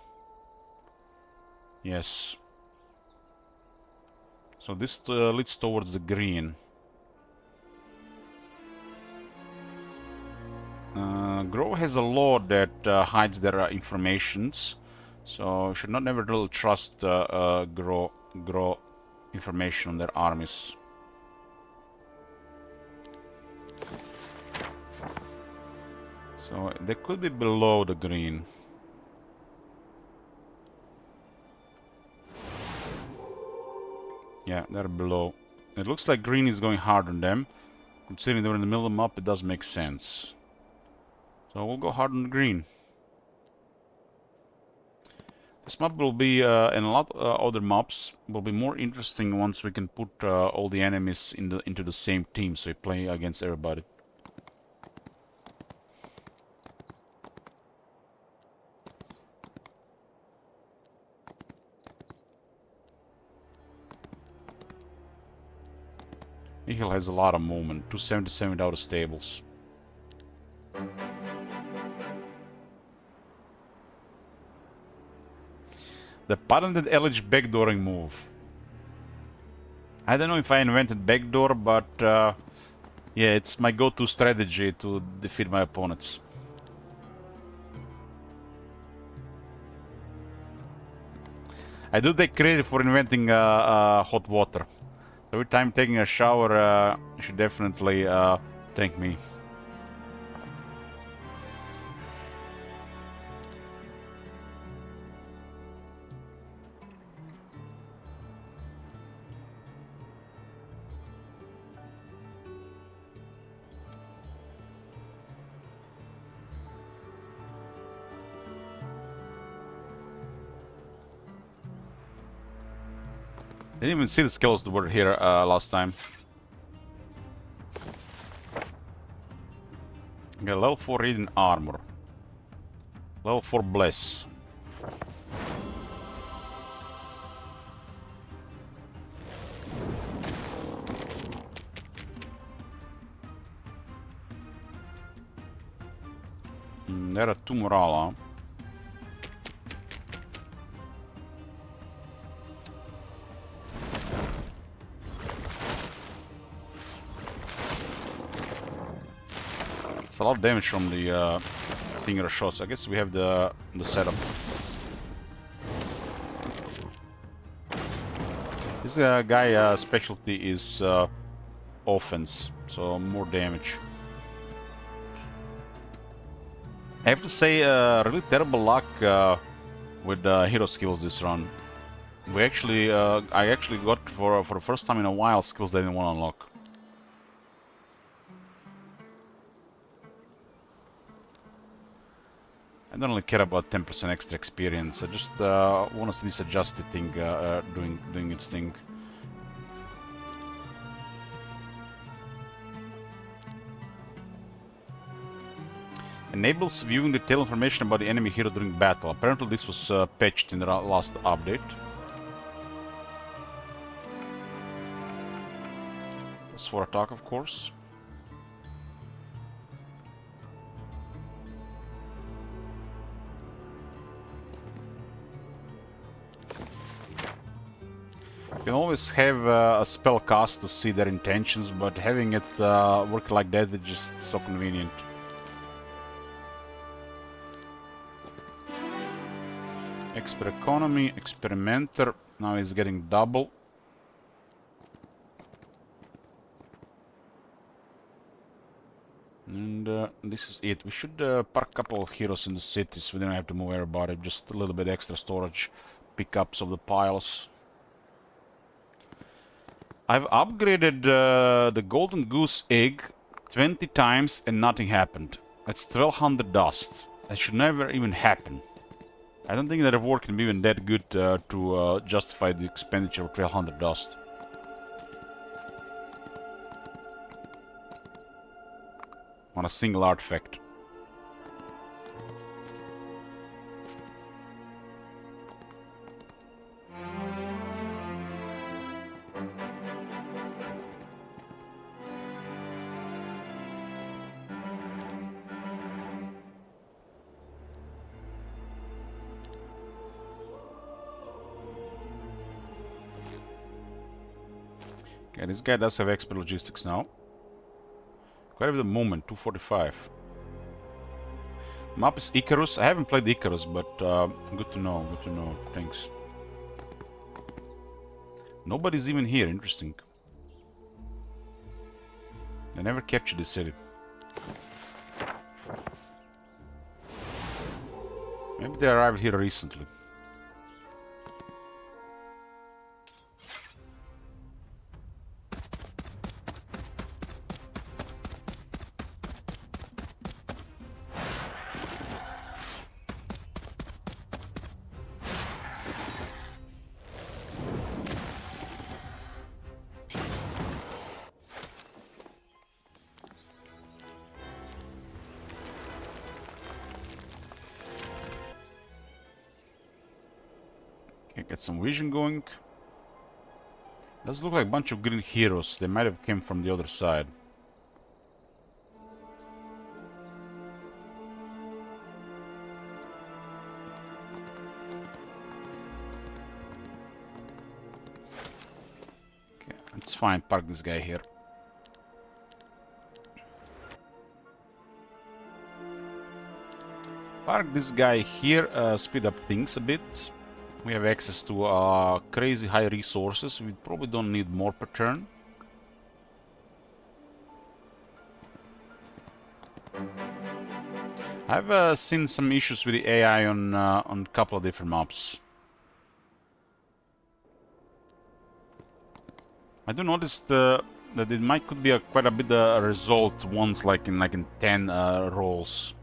Yes. So this leads towards the green. Grow has a law that hides their informations. So you should not never really trust Grow information on their armies. So they could be below the green. Yeah, they're below. It looks like green is going hard on them. Considering they're in the middle of the map, it does make sense. So we'll go hard on the green. This map will be, and a lot of other maps, will be more interesting once we can put all the enemies into the same team, so you play against everybody. Michael has a lot of movement, 277 without stables. The patented LH backdooring move. I don't know if I invented backdoor, but yeah, it's my go-to strategy to defeat my opponents. I do take credit for inventing hot water. Every time taking a shower, you should definitely thank me. I didn't even see the skills that were here last time. Okay, level 4 reading armor. Level 4 bless. There are 2 morale, huh? It's a lot of damage from the stinger shots. I guess we have the setup. This guy specialty is offense, so more damage. I have to say, really terrible luck with hero skills this run. We actually, I actually got for the first time in a while skills that I didn't want to unlock. I don't really care about 10% extra experience. I just want to see this adjusted thing doing its thing. Enables viewing detailed information about the enemy hero during battle. Apparently this was patched in the last update. That's for attack, of course. You can always have a spell cast to see their intentions, but having it work like that is just so convenient. Expert economy, experimenter, now he's getting double. And this is it. We should park a couple of heroes in the city so we don't have to move everybody. Just a little bit extra storage pickups of the piles. I've upgraded the golden goose egg 20 times and nothing happened. That's 1200 dust. That should never even happen. I don't think that reward can be even that good to justify the expenditure of 1200 dust. On a single artifact. Okay, this guy does have expert logistics now. Quite a bit of movement, 245. Map is Icarus. I haven't played Icarus, but good to know, thanks. Nobody's even here, interesting. They never captured the city. Maybe they arrived here recently. Okay, get some vision going. Does look like a bunch of green heroes. They might have came from the other side. Okay, let's fine. Park this guy here. Park this guy here. Speed up things a bit. We have access to crazy high resources. We probably don't need more per turn. I've seen some issues with the AI on a couple of different maps. I do notice that it could be quite a bit a result once, like in 10 rolls.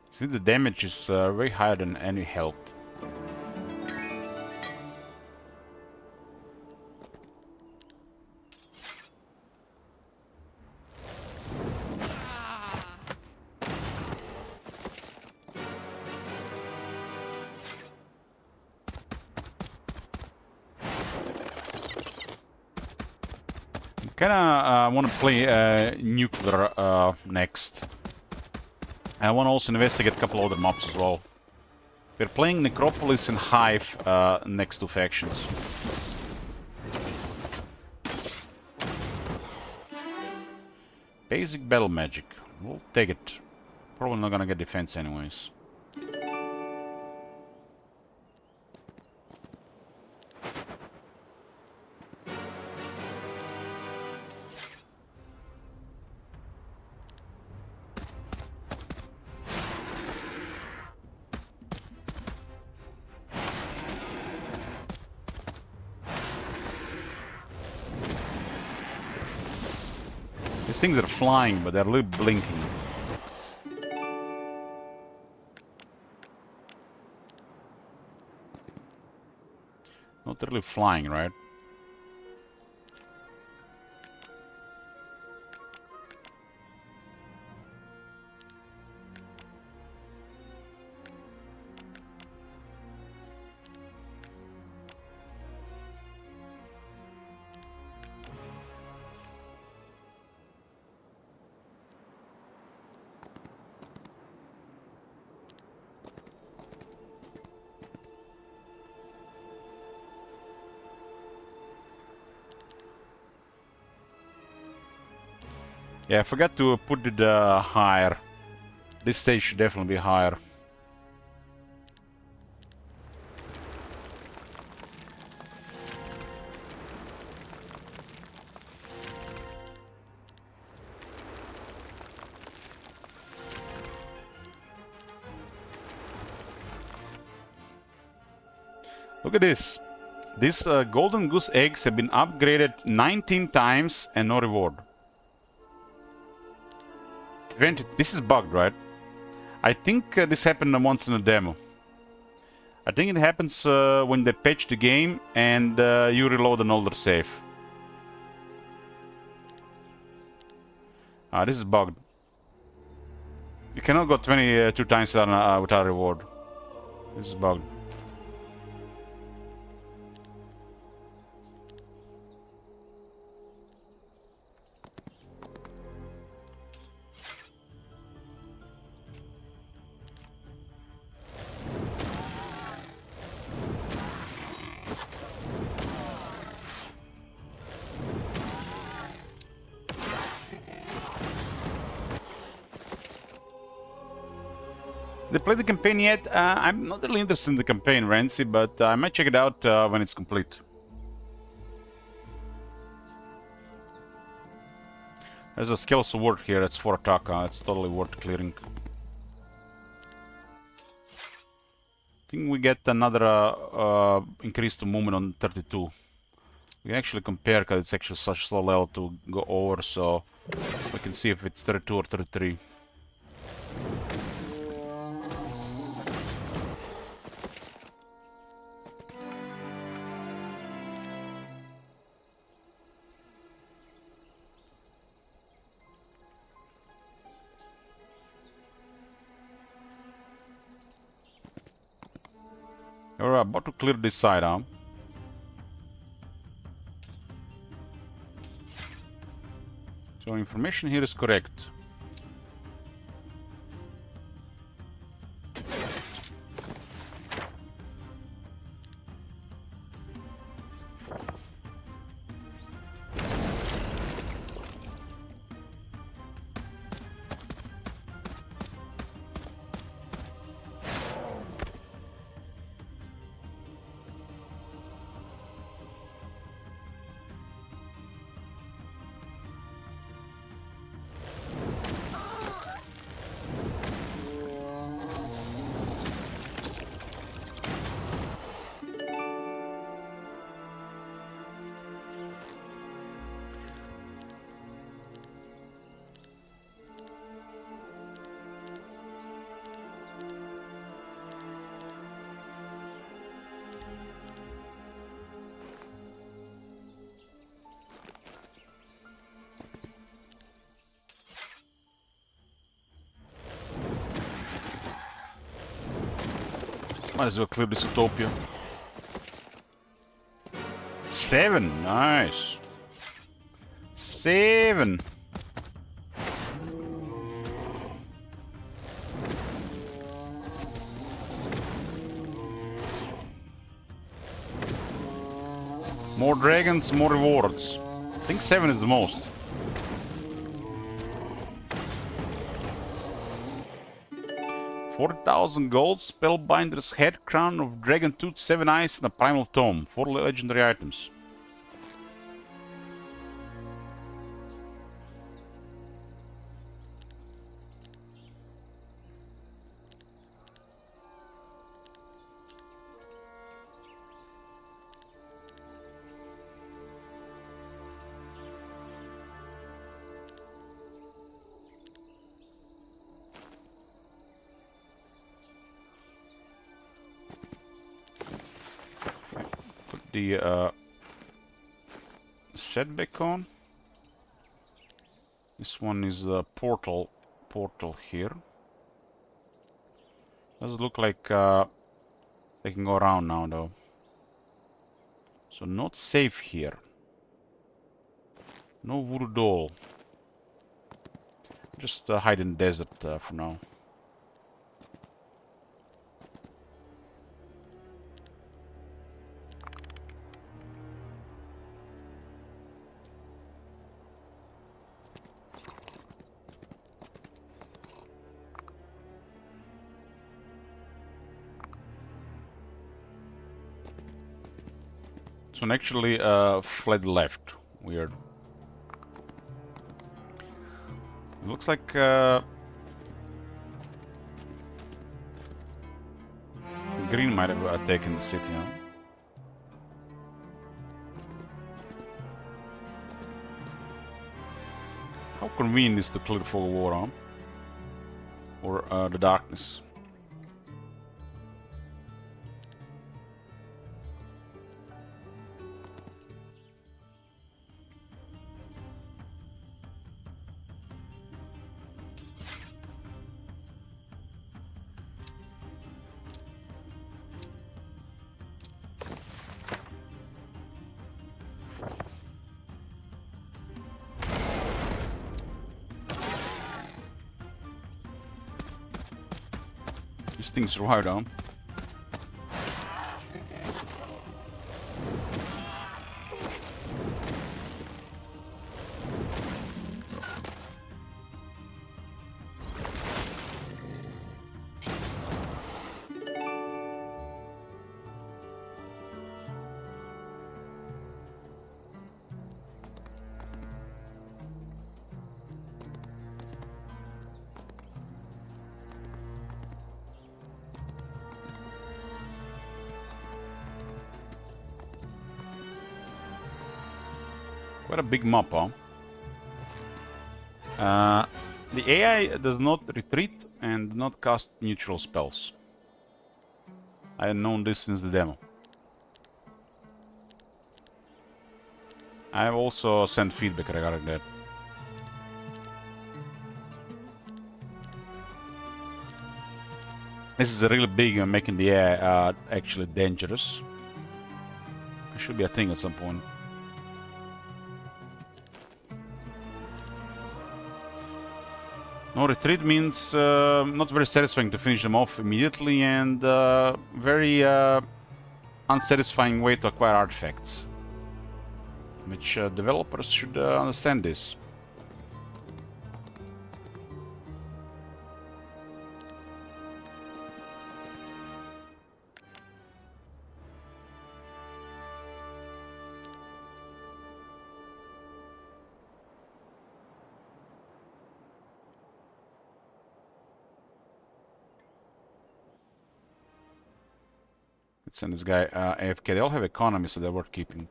See, the damage is way higher than any health. Kinda want to play nuclear next. I want to also investigate a couple other mobs as well. We're playing Necropolis and Hive next to factions. Basic battle magic. We'll take it. Probably not gonna get defense anyways. These things are flying, but they're a little blinking. Not really flying, right? Yeah, I forgot to put it higher. This stage should definitely be higher. Look at this. These golden goose eggs have been upgraded 19 times and no reward. 20. This is bugged, right? I think this happened once in a demo. I think it happens when they patch the game and you reload an older save. This is bugged. You cannot go 22 times without a reward. This is bugged. Did you play the campaign yet? I'm not really interested in the campaign, Rancy, but I might check it out when it's complete. There's a skill sword here, that's for attack, it's totally worth clearing. I think we get another increase to movement on 32. We can actually compare, because it's actually such slow level to go over, so we can see if it's 32 or 33. We're about to clear this side, huh? So information here is correct. Might as well clear this utopia. 7, nice. 7. More dragons, more rewards. I think 7 is the most. $4,000 gold, Spellbinder's Head, Crown of Dragon Tooth, 7 Eyes, and a Primal Tome. 4 legendary items. Put the setback on. This one is the portal here. Does it look like they can go around now though? So not safe here. No voodoo doll. Just hide in the desert for now. This one actually fled left. Weird. It looks like green might have taken the city, huh? How convenient is to clear fog of war, huh? Or the darkness. These things survived, huh? Quite a big map, huh? The AI does not retreat and not cast neutral spells. I have known this since the demo. I have also sent feedback regarding that. This is really big and making the AI actually dangerous. It should be a thing at some point. No retreat means not very satisfying to finish them off immediately, and very unsatisfying way to acquire artifacts. Which developers should understand this. Let's send this guy AFK. They all have economy, so they're worth keeping.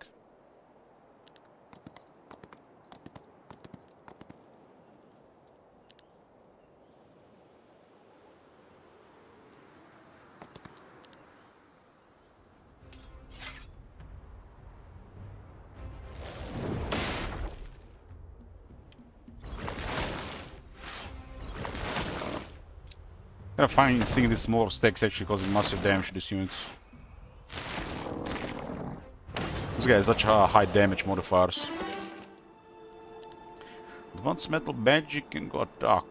Kind of fine seeing these smaller stacks actually causing massive damage to these units. This guy has such high damage modifiers. Advanced metal magic and go attack.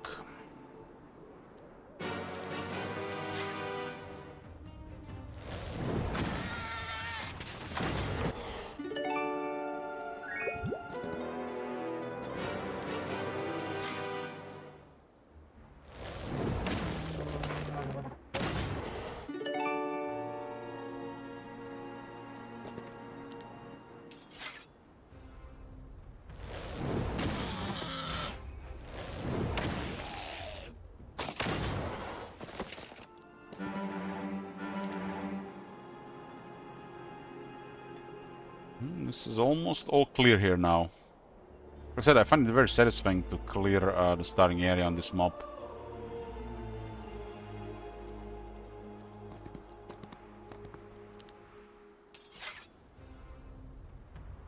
This is almost all clear here now. Like I said, I find it very satisfying to clear the starting area on this map.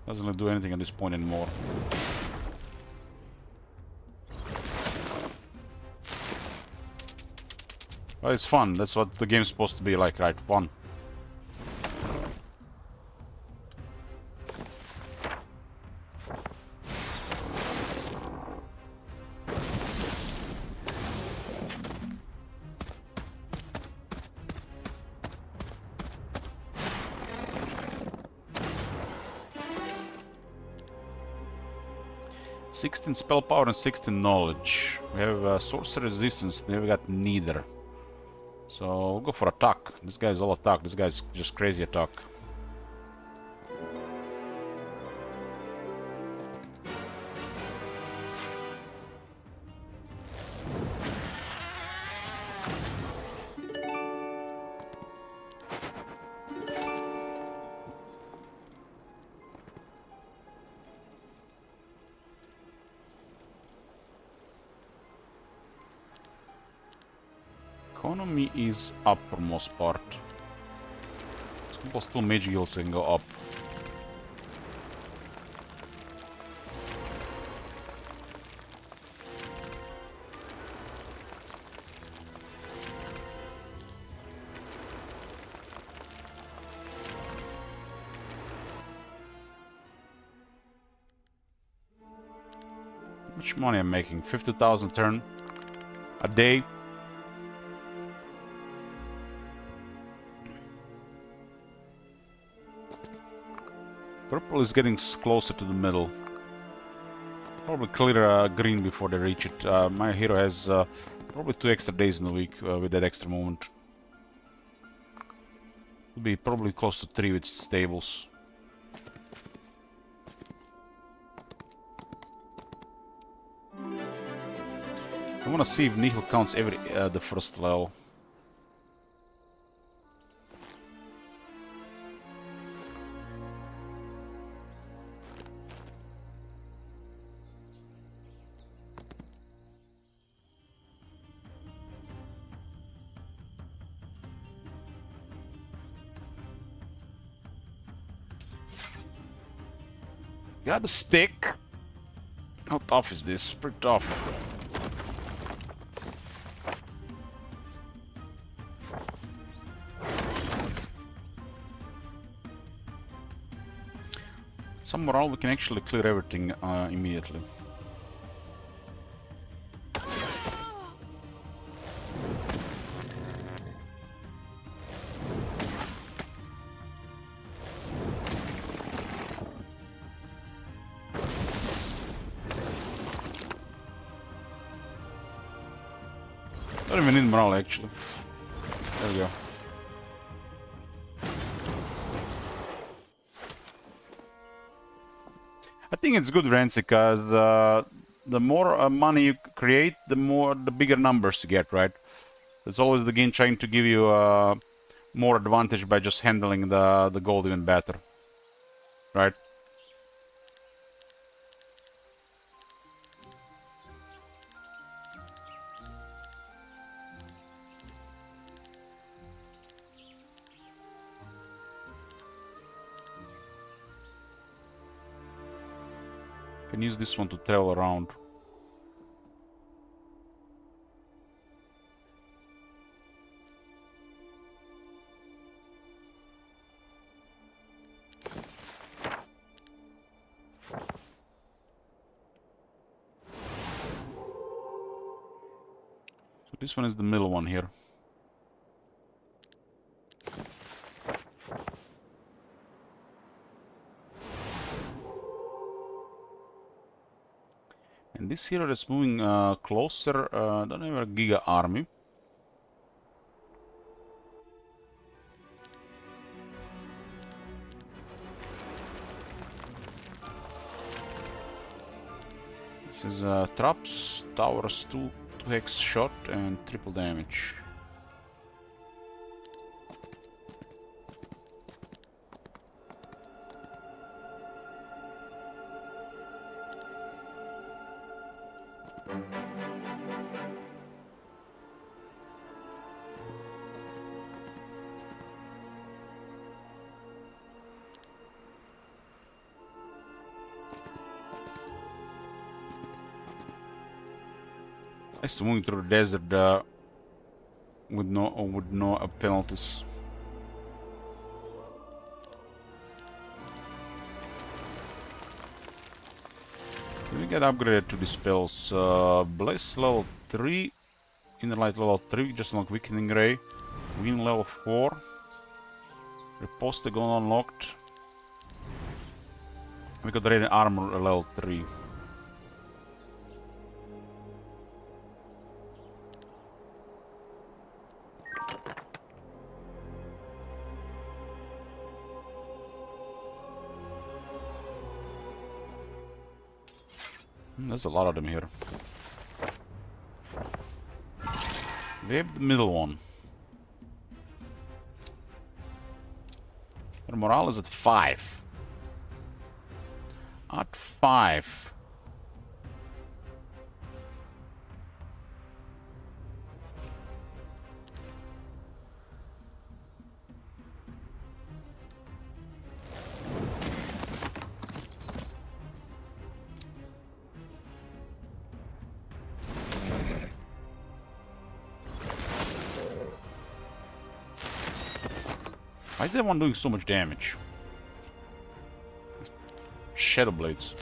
Doesn't really do anything at this point anymore. Well, it's fun. That's what the game's supposed to be like, right? Fun. "16 spell power and 16 knowledge." We have sorcery resistance, never got neither. So we'll go for attack. This guy's all attack. This guy's just crazy attack. economy is up for most part. Still magic yields can go up. How much money I'm making? 50,000 turn a day. Purple is getting closer to the middle. Probably clear green before they reach it. My hero has probably 2 extra days in the week with that extra moment. Will be probably close to 3 with stables. I want to see if Nihil counts every the first level. Got a stick. How tough is this? Pretty tough. Some morale, we can actually clear everything immediately. Don't even need morale actually. There we go. I think it's good, Renzi, because the more money you create, the bigger numbers you get, right? It's always the game trying to give you more advantage by just handling the gold even better, right? Can use this one to travel around. So this one is the middle one here. And this hero is moving closer, don't have a Giga army. This is traps, towers, 2x shot and triple damage. Nice to move through the desert with no penalties. We get upgraded to the spells. Bless level 3, Inner Light level 3, just unlock Weakening Ray. Wind level 4. Riposte gun unlocked. We got Radiant Armor level 3. There's a lot of them here. We have the middle one. Their morale is at 5. At 5. Why is that one doing so much damage? Shadow Blades.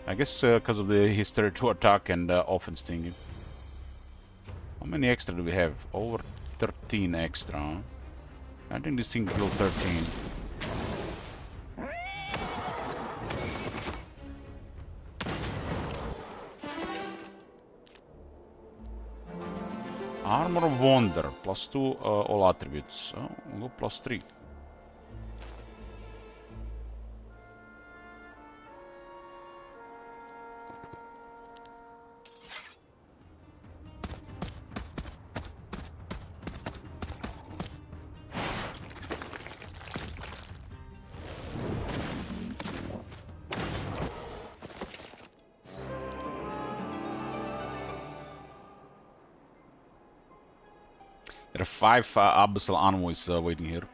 I guess because of his 32 attack and offense thingy. How many extra do we have? Over 13 extra, huh? I think this thing killed 13. Armor of Wonder, +2 all attributes. Oh, we'll go +3. There are 5 Abyssal Envoys waiting here.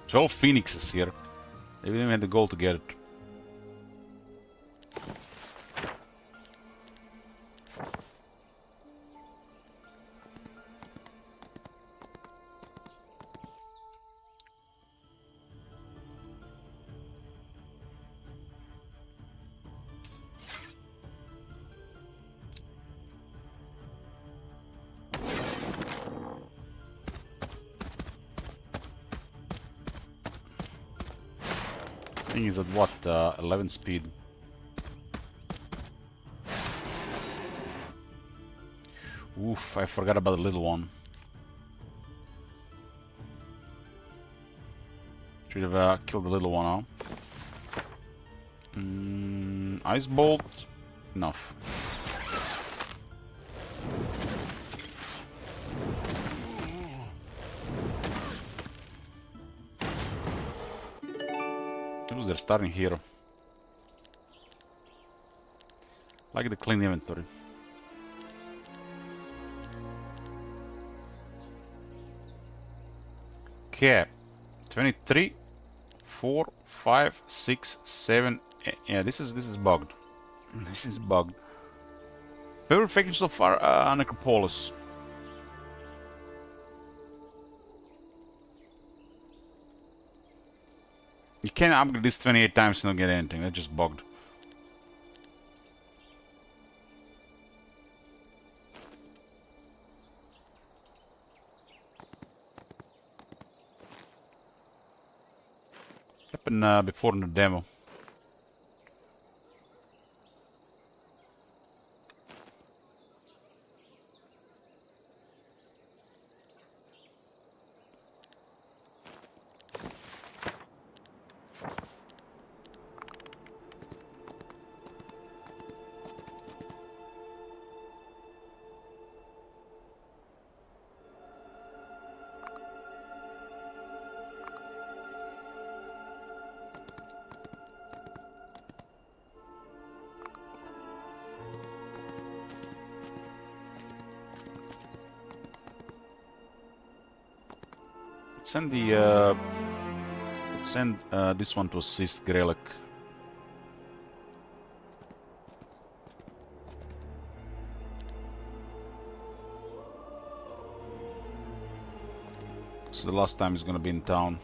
Twelve Phoenixes here. They didn't even have the gold to get it. Thing is at what? 11 speed. Oof, I forgot about the little one. Should have killed the little one, huh? Ice Bolt. Enough. Who's their starting hero? Like the clean inventory. Okay. 23, 4, 5, 6, 7. Yeah, this is bugged. This is bugged. Perfection so far, Necropolis. You can't upgrade this 28 times and not get anything. That's just bugged. Happened before in the demo. Send the send this one to assist Grelek. So the last time he's gonna be in town.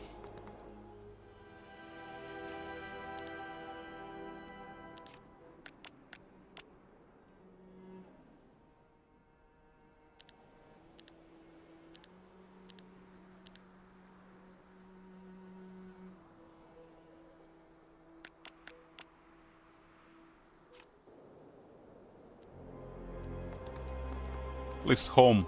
Please home.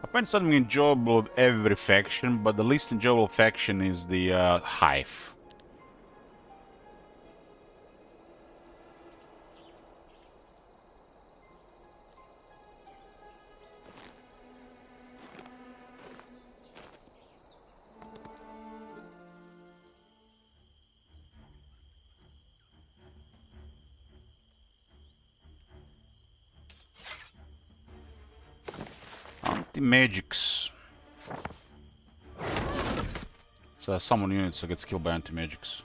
I find something enjoyable with every faction, but the least enjoyable faction is the Hive. Anti-magics. So summon units that get killed by anti-magics.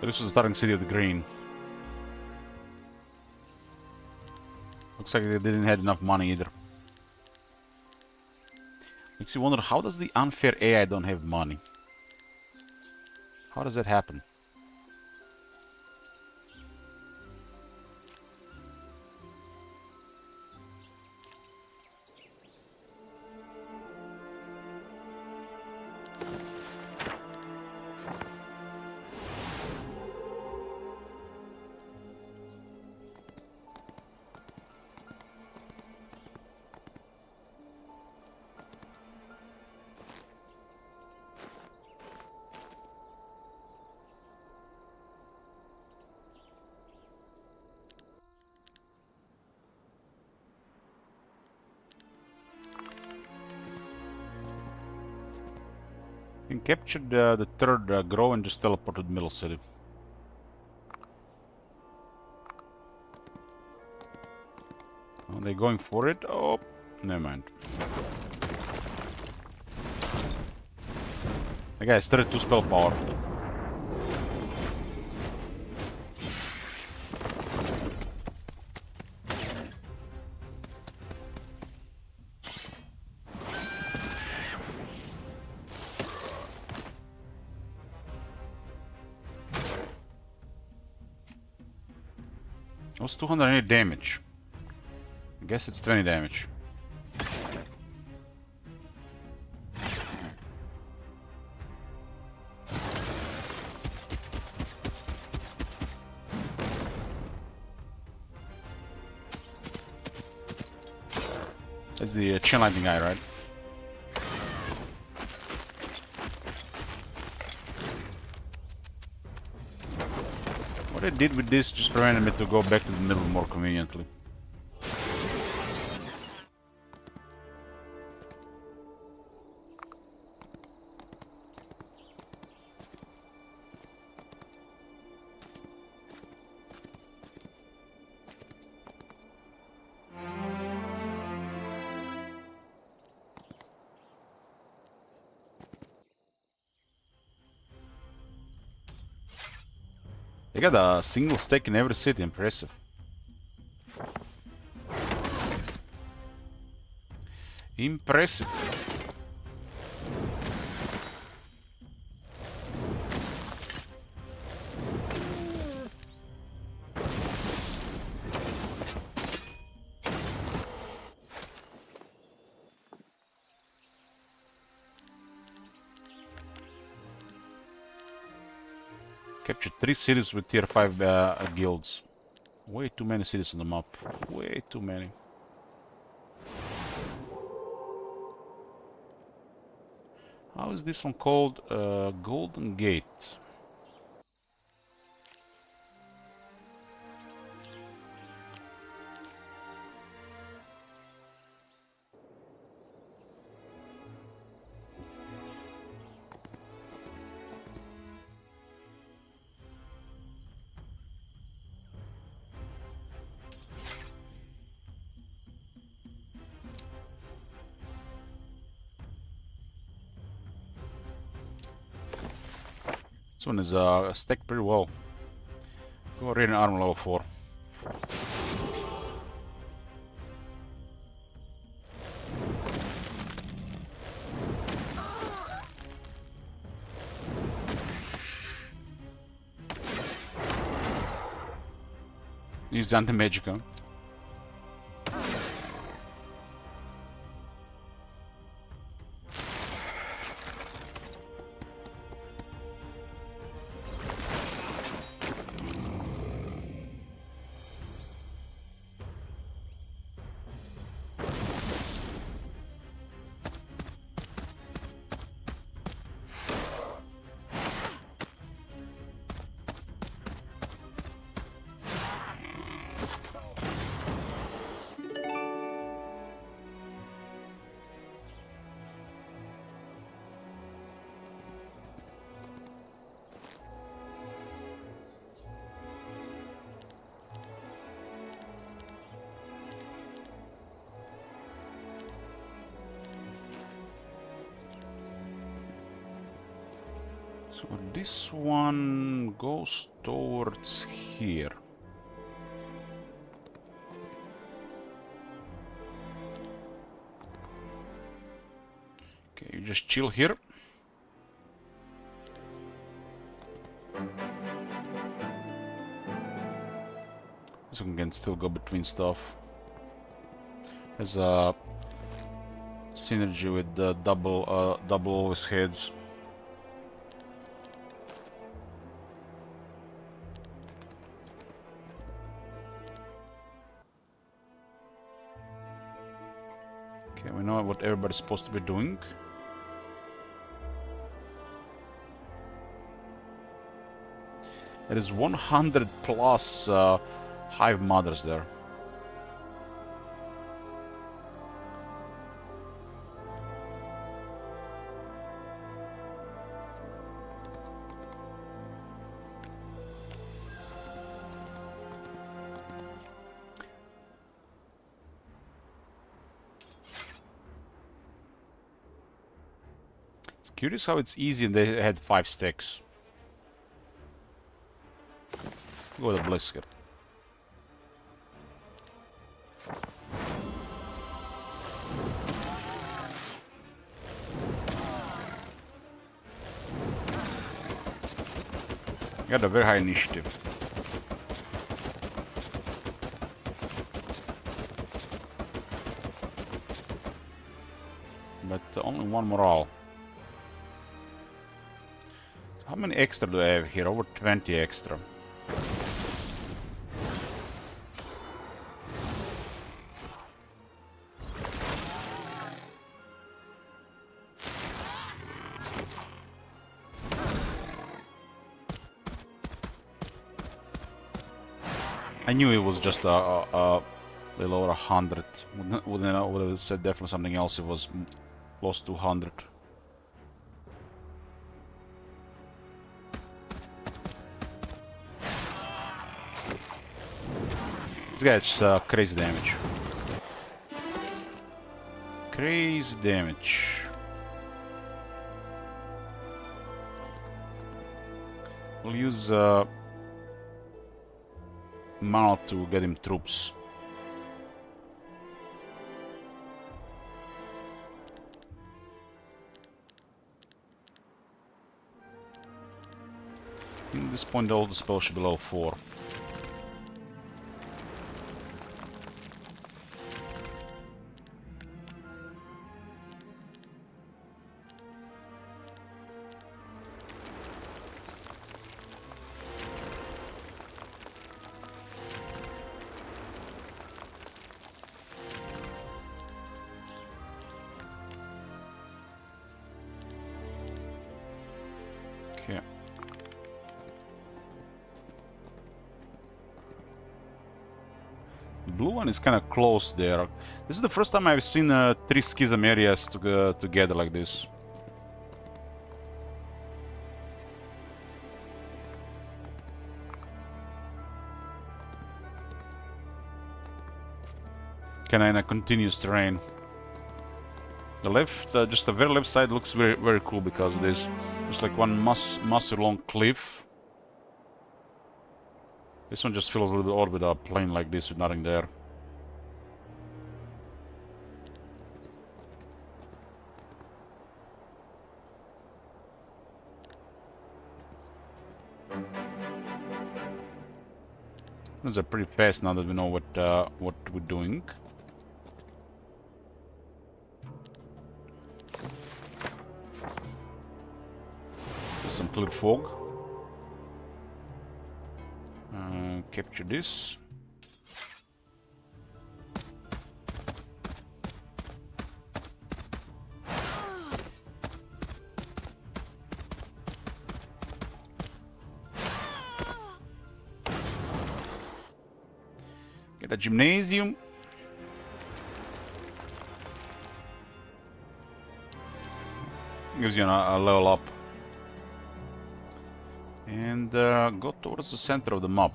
This is the starting city of the green. Looks like they didn't have enough money either. Makes you wonder, how does the unfair AI don't have money? How does that happen? You can capture the third grow and just teleport to the middle city. Are they going for it? Oh, never mind. The guy has 32 spell power. That was 208 damage. I guess it's 20 damage. That's the chain lightning guy, right? What I did with this just prevented me to go back to the middle more conveniently. They got a single stake in every city, impressive. Impressive. Captured 3 cities with tier 5 guilds. Way too many cities on the map. Way too many. How is this one called? Golden Gate. This one is stacked pretty well. Go read an armor level 4. Use the anti-magic, huh? So this one goes towards here. Okay, you just chill here. This one can still go between stuff. Has a synergy with the double always heads. Okay, we know what everybody's supposed to be doing. There is 100 plus hive mothers there. It's curious how it's easy and they had 5 sticks. Go with a blizzard. You got a very high initiative. But only 1 morale. How many extra do I have here? Over 20 extra. I knew it was just a little over 100. Would have said definitely something else. It was close to 100. This guy's crazy damage. Crazy damage. We'll use mana to get him troops. At this point all the spells should be level 4. Okay. The blue one is kind of close there. This is the first time I've seen 3 schism areas together like this. Kind of in a continuous terrain. The left, just the very left side looks very, very cool because of this. It's like one massive long cliff. This one just feels a little bit odd with a plain like this with nothing there. Those are pretty fast now that we know what we're doing. Just some clear fog. Capture this. Get a gymnasium. Gives you a level up. And go towards the center of the map.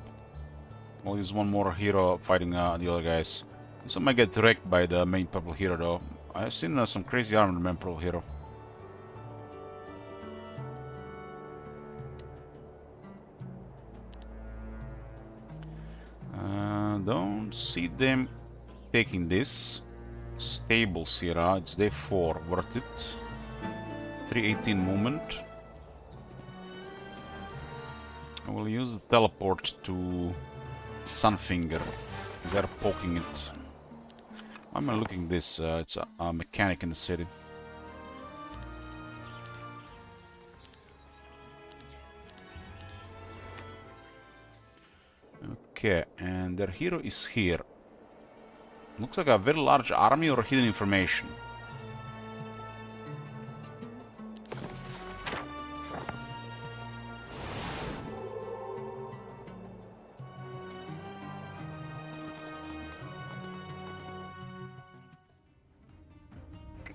We'll use one more hero fighting the other guys. This one might get wrecked by the main purple hero though. I've seen some crazy armored main purple hero. Don't see them taking this. Stable Sierra, it's day 4, worth it. 318 movement. I will use the teleport to Sunfinger. They're poking it. Why am I looking at this? It's a mechanic in the city. Okay, and their hero is here. Looks like a very large army or hidden information.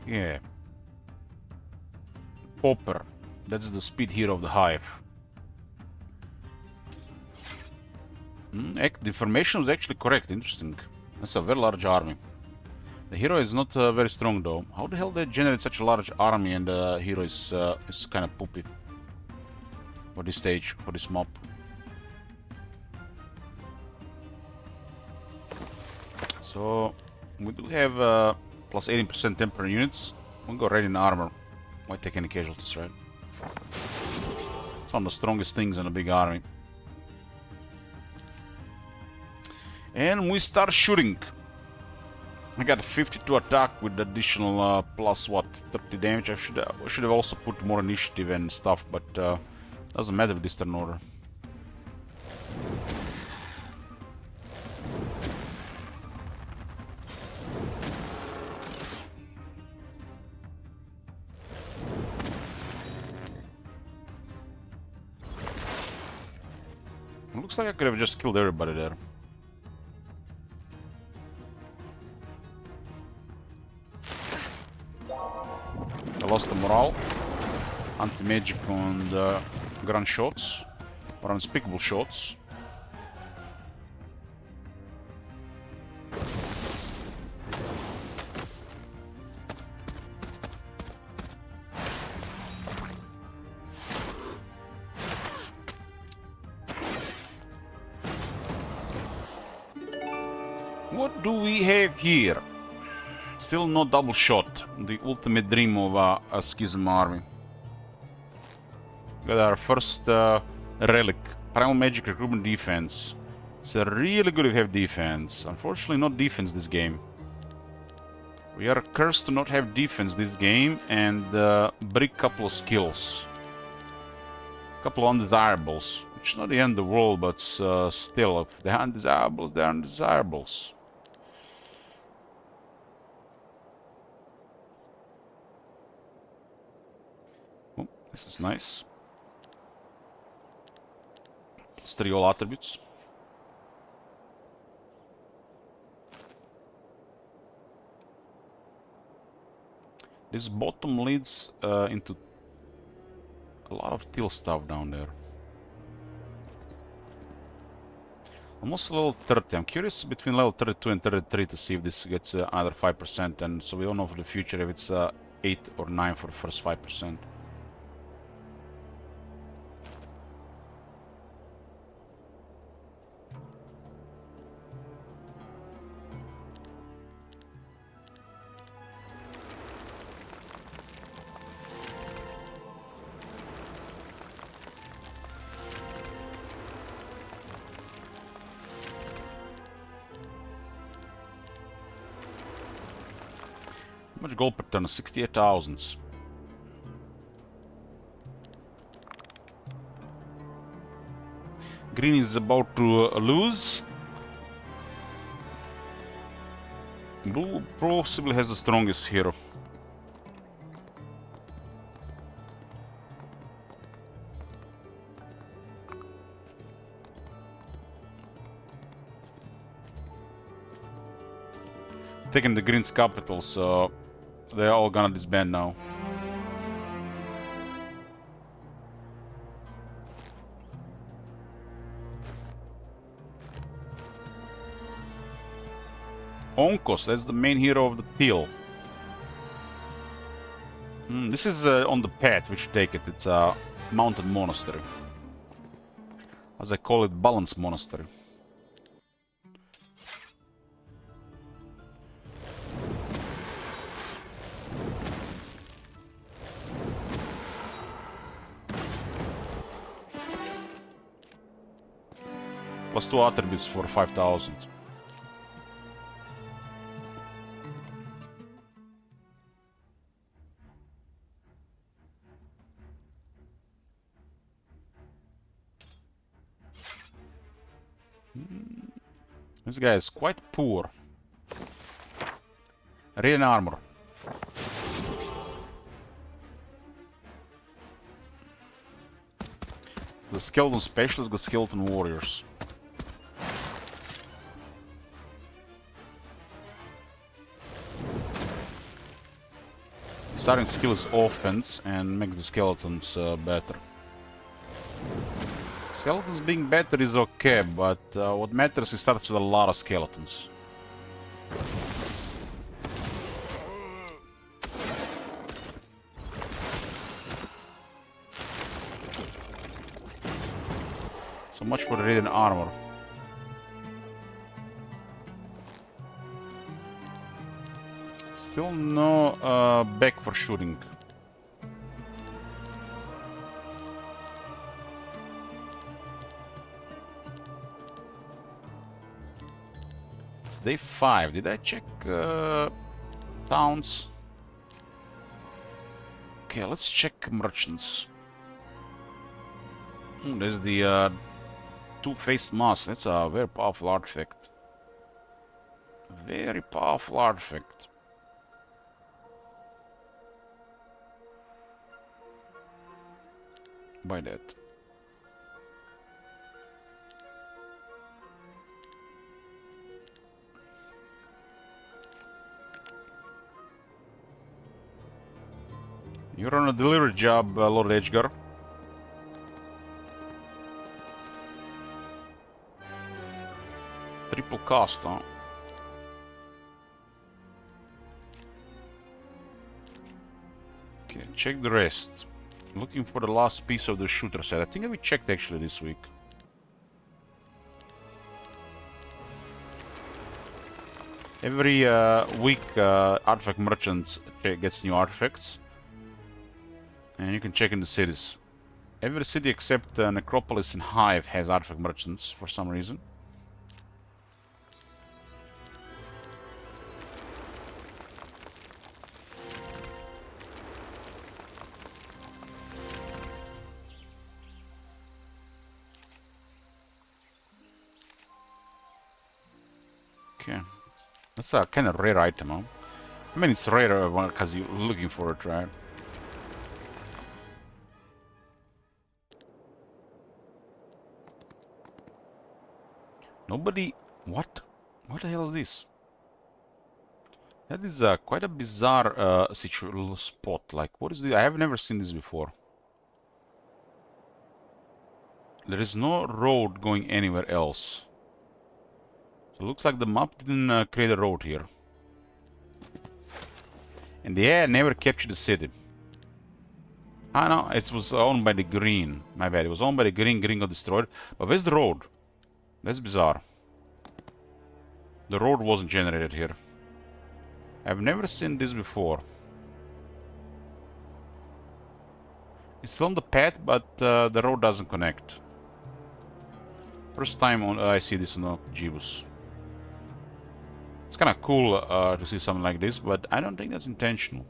Yeah. Popper. That's the speed hero of the hive. The information was actually correct. Interesting. That's a very large army. The hero is not very strong though. How the hell they generate such a large army and the hero is kind of poopy for this stage, for this mob. So we do have plus 18% temporary units. We'll go right in armor. Won't take any casualties, right? It's one of the strongest things in a big army. And we start shooting. I got 52 attack with additional plus what, 30 damage. I should have also put more initiative and stuff, but doesn't matter with this turn order. It looks like I could have just killed everybody there. I lost the morale, anti-magic and grand shots, or unspeakable shots. What do we have here? Still no double shot. The ultimate dream of a Schism army. Got our first relic. Primal Magic Recruitment Defense. It's really good if you have defense. Unfortunately not defense this game. We are cursed to not have defense this game and brick couple of skills. Couple of undesirables. Which is not the end of the world, but still, if they're undesirables, they're undesirables. This is nice. Plus 3 all attributes. This bottom leads into a lot of teal stuff down there. Almost level 30. I'm curious between level 32 and 33 to see if this gets another 5%. And so we don't know for the future if it's 8 or 9 for the first 5%. How much gold per ton? 68,000. Green is about to lose. Blue possibly has the strongest hero. Taking the green's capital, so they're all gonna disband now. Onkos, that's the main hero of the Teal. This is on the path, we should take it. It's a mountain monastery. As I call it, Balance Monastery. Plus 2 attributes for 5,000. This guy is quite poor. Radiant armor. The skeleton specialist, the skeleton warriors. Starting skill is offense and makes the skeletons better. Skeletons being better is okay, but what matters is it starts with a lot of skeletons. So much for the radiant armor. Still no back for shooting. It's day 5. Did I check towns? Okay, let's check merchants. There's the two-faced mask. That's a very powerful artifact. Very powerful artifact. Buy that. You're on a delivery job, Lord Edgar. Triple cost, huh? Okay, check the rest. Looking for the last piece of the shooter set. I think we checked actually this week. Every week, artifact merchants gets new artifacts. And you can check in the cities. Every city except Necropolis and Hive has artifact merchants for some reason. Okay. That's a kind of rare item, huh? I mean, it's rare because you're looking for it, right? Nobody... What? What the hell is this? That is quite a bizarre spot. Like, what is this? I have never seen this before. There is no road going anywhere else. So it looks like the map didn't create a road here. And yeah, never captured the city. Ah no, it was owned by the green. My bad, it was owned by the green, green got destroyed. But where's the road? That's bizarre. The road wasn't generated here. I've never seen this before. It's still on the path, but the road doesn't connect. First time I see this on OctoJebus. It's kind of cool to see something like this, but I don't think that's intentional.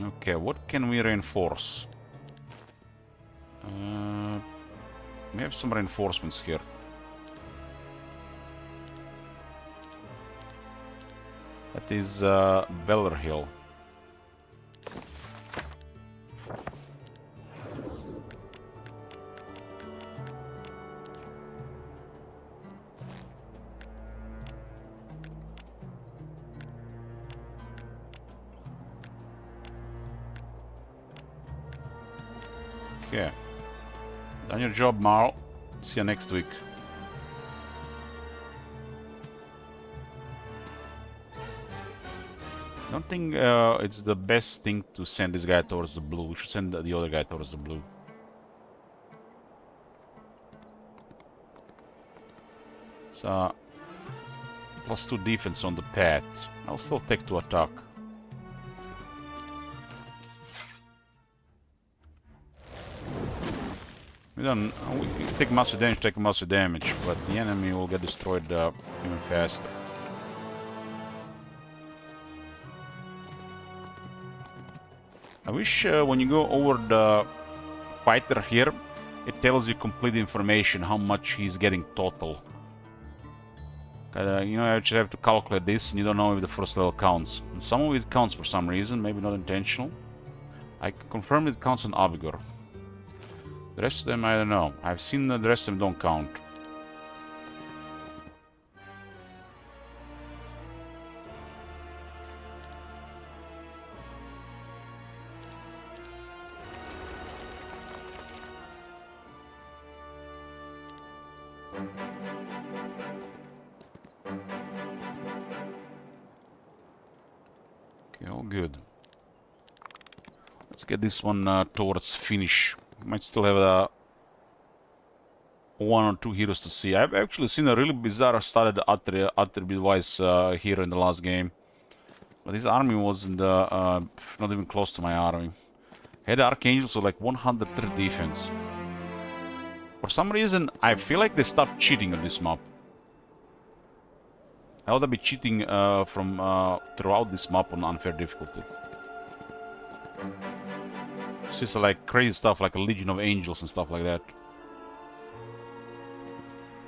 Okay, what can we reinforce? We have some reinforcements here. That is Beller Hill. Okay. Done your job, Marl. See you next week. I don't think it's the best thing to send this guy towards the blue. We should send the other guy towards the blue. So, +2 defense on the path. I'll still take to attack. We take massive damage, but the enemy will get destroyed even faster. I wish when you go over the fighter here, it tells you complete information, how much he's getting total. You know, you just have to calculate this, and you don't know if the first level counts. And some of it counts for some reason, maybe not intentional. I can confirm it counts on Abigor. The rest of them, I don't know. I've seen the rest of them don't count. Okay, all good. Let's get this one towards finish. Might still have 1 or 2 heroes to see. I've actually seen a really bizarre started attribute-wise here in the last game. But his army wasn't not even close to my army. Had Archangels with like 103 defense. For some reason, I feel like they stopped cheating on this map. How would they be cheating from throughout this map on unfair difficulty? It's just like crazy stuff like a Legion of Angels and stuff like that.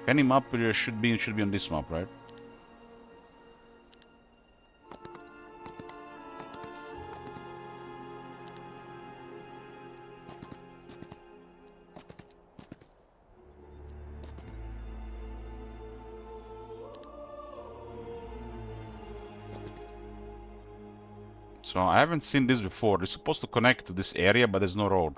If any map should be on this map, right? So I haven't seen this before. It's supposed to connect to this area, but there's no road.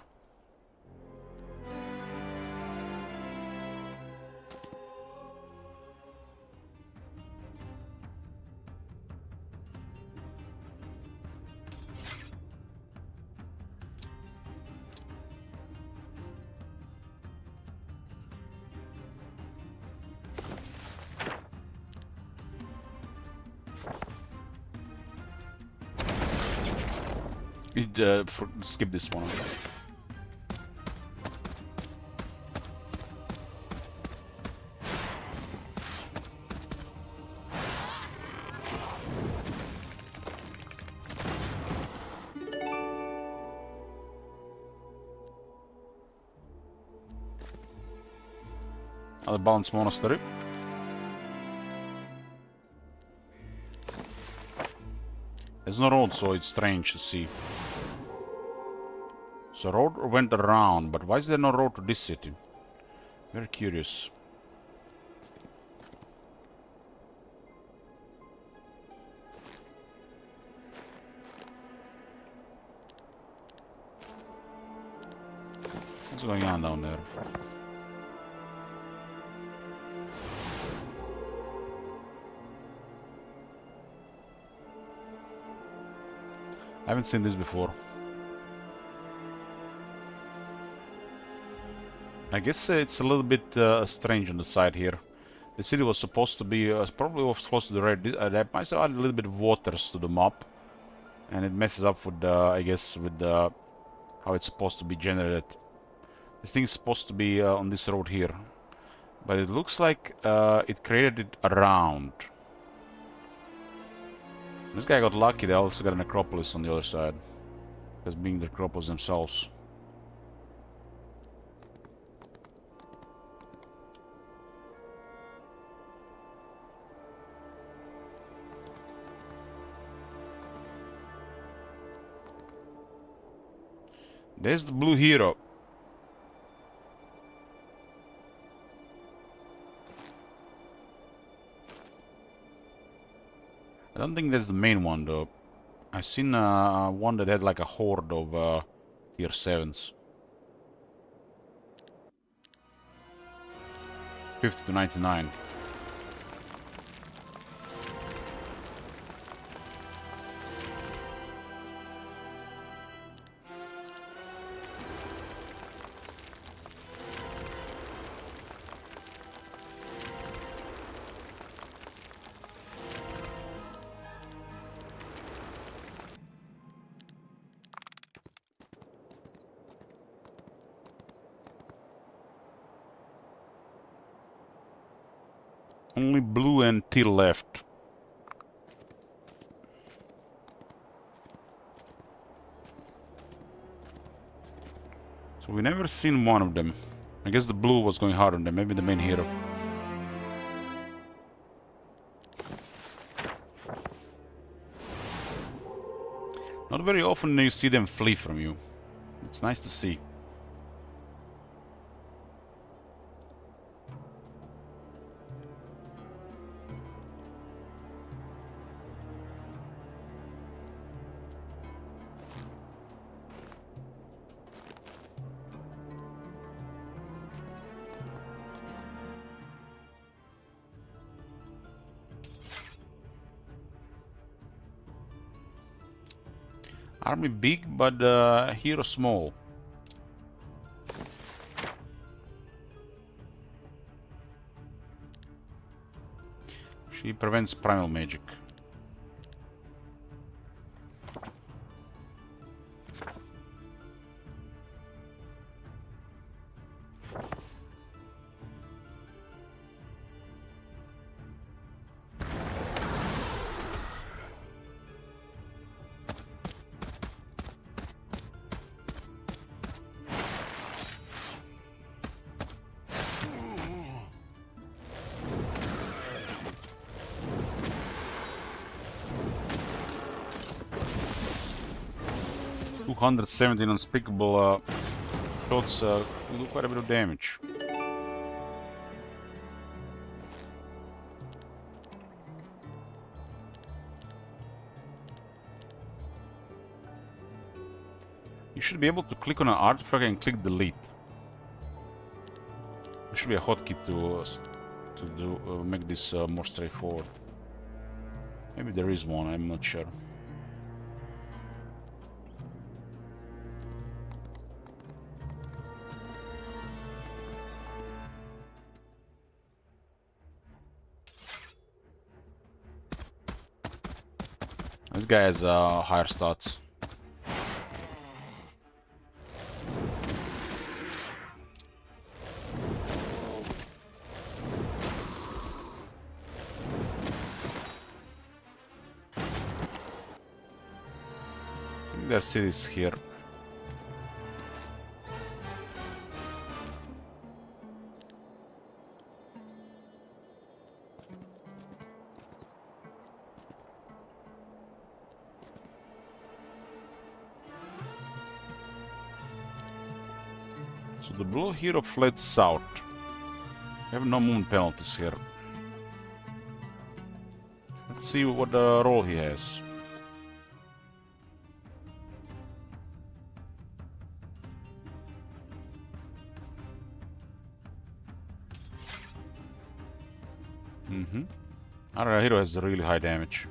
Skip this one. Another balanced monastery. There's no road, so it's strange to see. So road went around, but why is there no road to this city? Very curious. What's going on down there? I haven't seen this before. I guess it's a little bit strange on the side here. The city was supposed to be probably was close to the red. They might have added a little bit of waters to the map, and it messes up with I guess with how it's supposed to be generated. This thing is supposed to be on this road here, but it looks like it created it around. This guy got lucky. They also got an Acropolis on the other side, as being the Acropolis themselves. There's the blue hero. I don't think that's the main one though. I've seen one that had like a horde of tier 7s. 50 to 99. Only blue and teal left. So we never seen one of them. I guess the blue was going hard on them, maybe the main hero. Not very often you see them flee from you. It's nice to see. Army big, but hero small. She prevents primal magic. $217 unspeakable shots do quite a bit of damage. You should be able to click on an artifact and click delete. There should be a hotkey to make this more straightforward. Maybe there is one, I'm not sure. This guy has higher stats. I think their city's here. So the blue hero fled south. We have no movement penalties here. Let's see what role he has. Our hero has really high damage.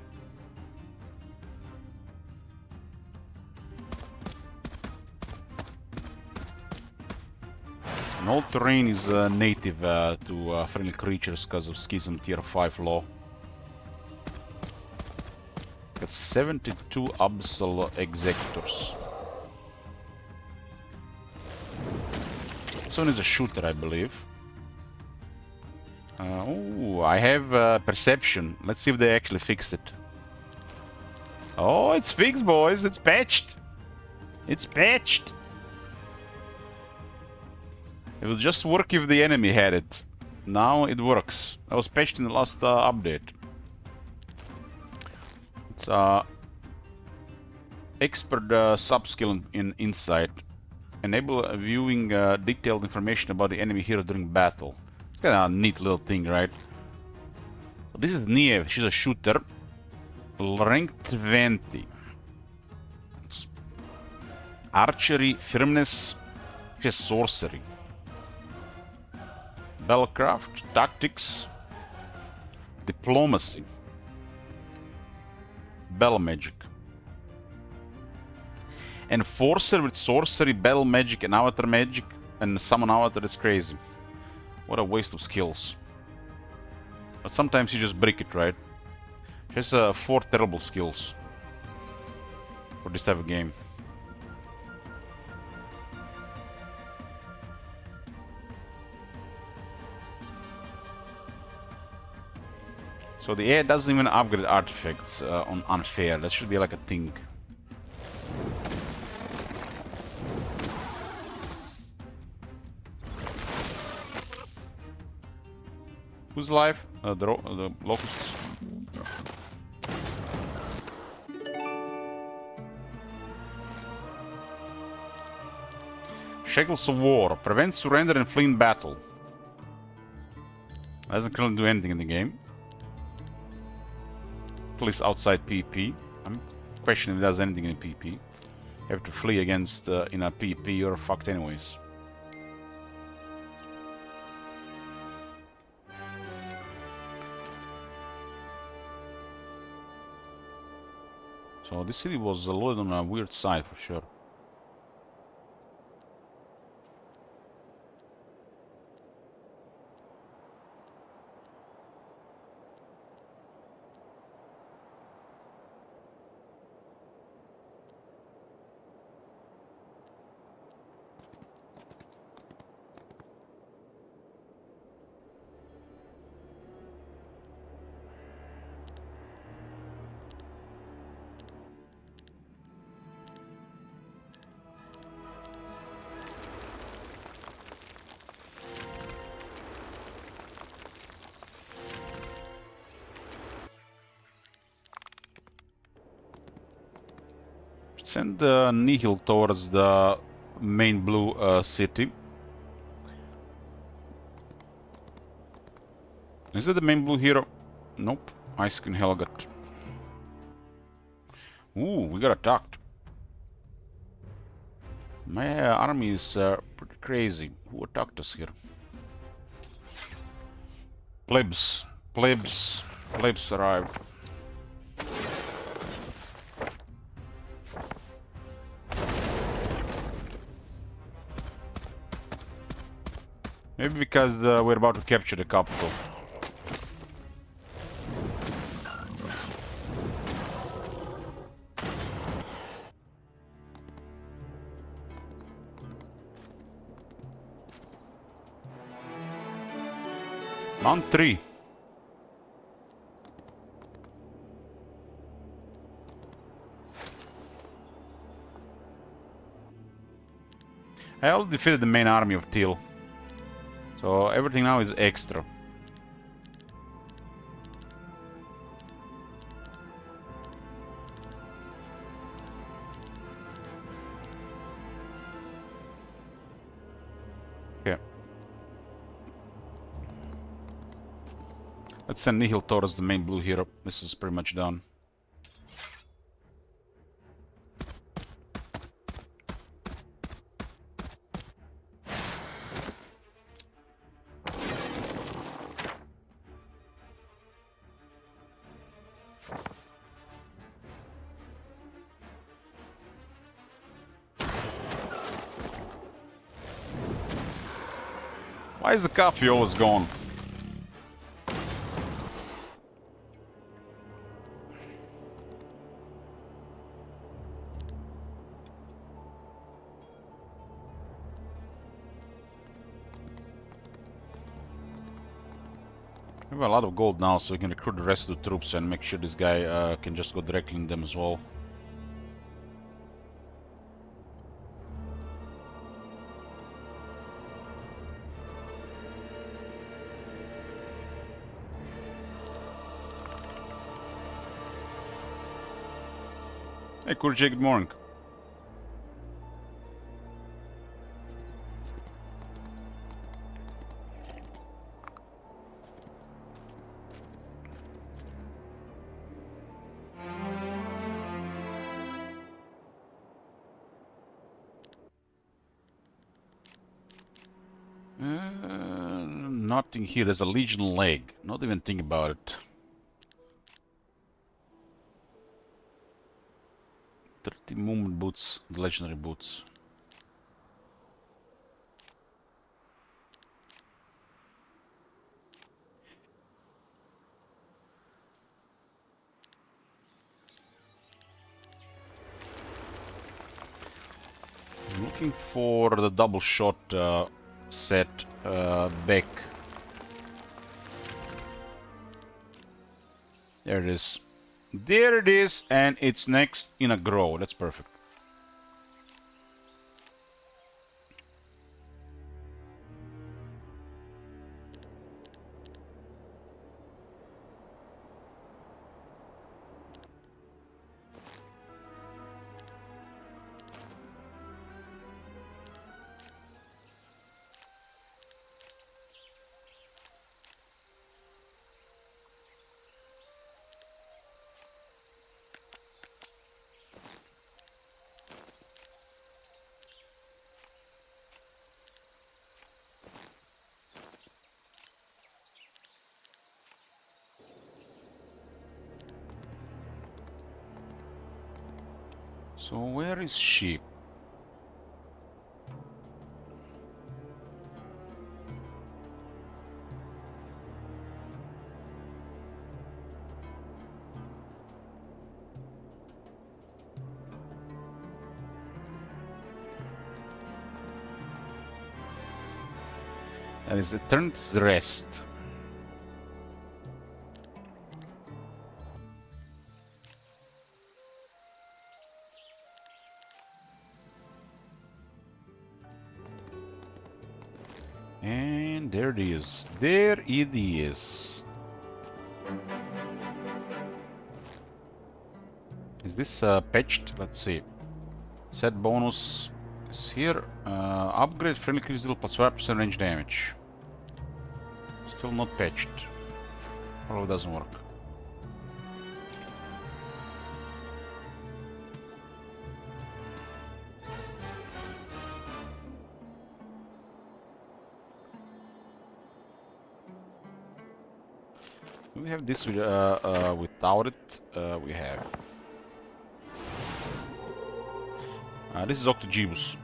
And all terrain is native to friendly creatures because of Schism tier 5 law. Got 72 Abyssal Executors. This one is a shooter, I believe. Oh, I have Perception. Let's see if they actually fixed it. Oh, it's fixed, boys. It's patched. It's patched. It will just work if the enemy had it. Now it works. That was patched in the last update. It's expert sub-skill in Insight. Enable viewing detailed information about the enemy hero during battle. It's kind of a neat little thing, right? So this is Niev. She's a shooter. Rank 20. It's archery, firmness. She has sorcery. Battlecraft, tactics, diplomacy, battle magic. Enforcer with sorcery, battle magic, and avatar magic, and summon avatar. It's crazy. What a waste of skills. But sometimes you just break it, right? She has 4 terrible skills for this type of game. So the AI doesn't even upgrade artifacts on unfair. That should be like a thing. Who's alive? The locusts. Shackles of War. Prevent surrender and flee in battle. Doesn't currently do anything in the game. At least outside PP. I'm questioning if it does anything in PP. You have to flee against in a PP, you're fucked anyways. So this city was loaded on a weird side for sure. Send Nihil towards the main blue city. Is it the main blue hero? Nope. Ice Queen Helgat. Ooh, we got attacked. My army is pretty crazy. Who attacked us here? Plebs. Plebs. Plebs arrived. Maybe because we're about to capture the capital. Mount 3. I already defeated the main army of Teal. So everything now is extra. Okay. Let's send Nihil towards the main blue hero. This is pretty much done. Why is the coffee always gone? We have a lot of gold now, so we can recruit the rest of the troops and make sure this guy can just go directly in them as well. Hey, Kurjay, good morning. Nothing here. There's a Legion leg. Not even think about it. 30 movement boots, the legendary boots. I'm looking for the double shot set back. There it is. There it is, and it's next in a grow. That's perfect. So where is she? That is Etern's Rest. And there it is. There it is. Is this patched? Let's see. Set bonus is here. Upgrade friendly creature deal plus 5% range damage. Still not patched. Probably doesn't work. We have this with, without it. We have. This is OctoJebus.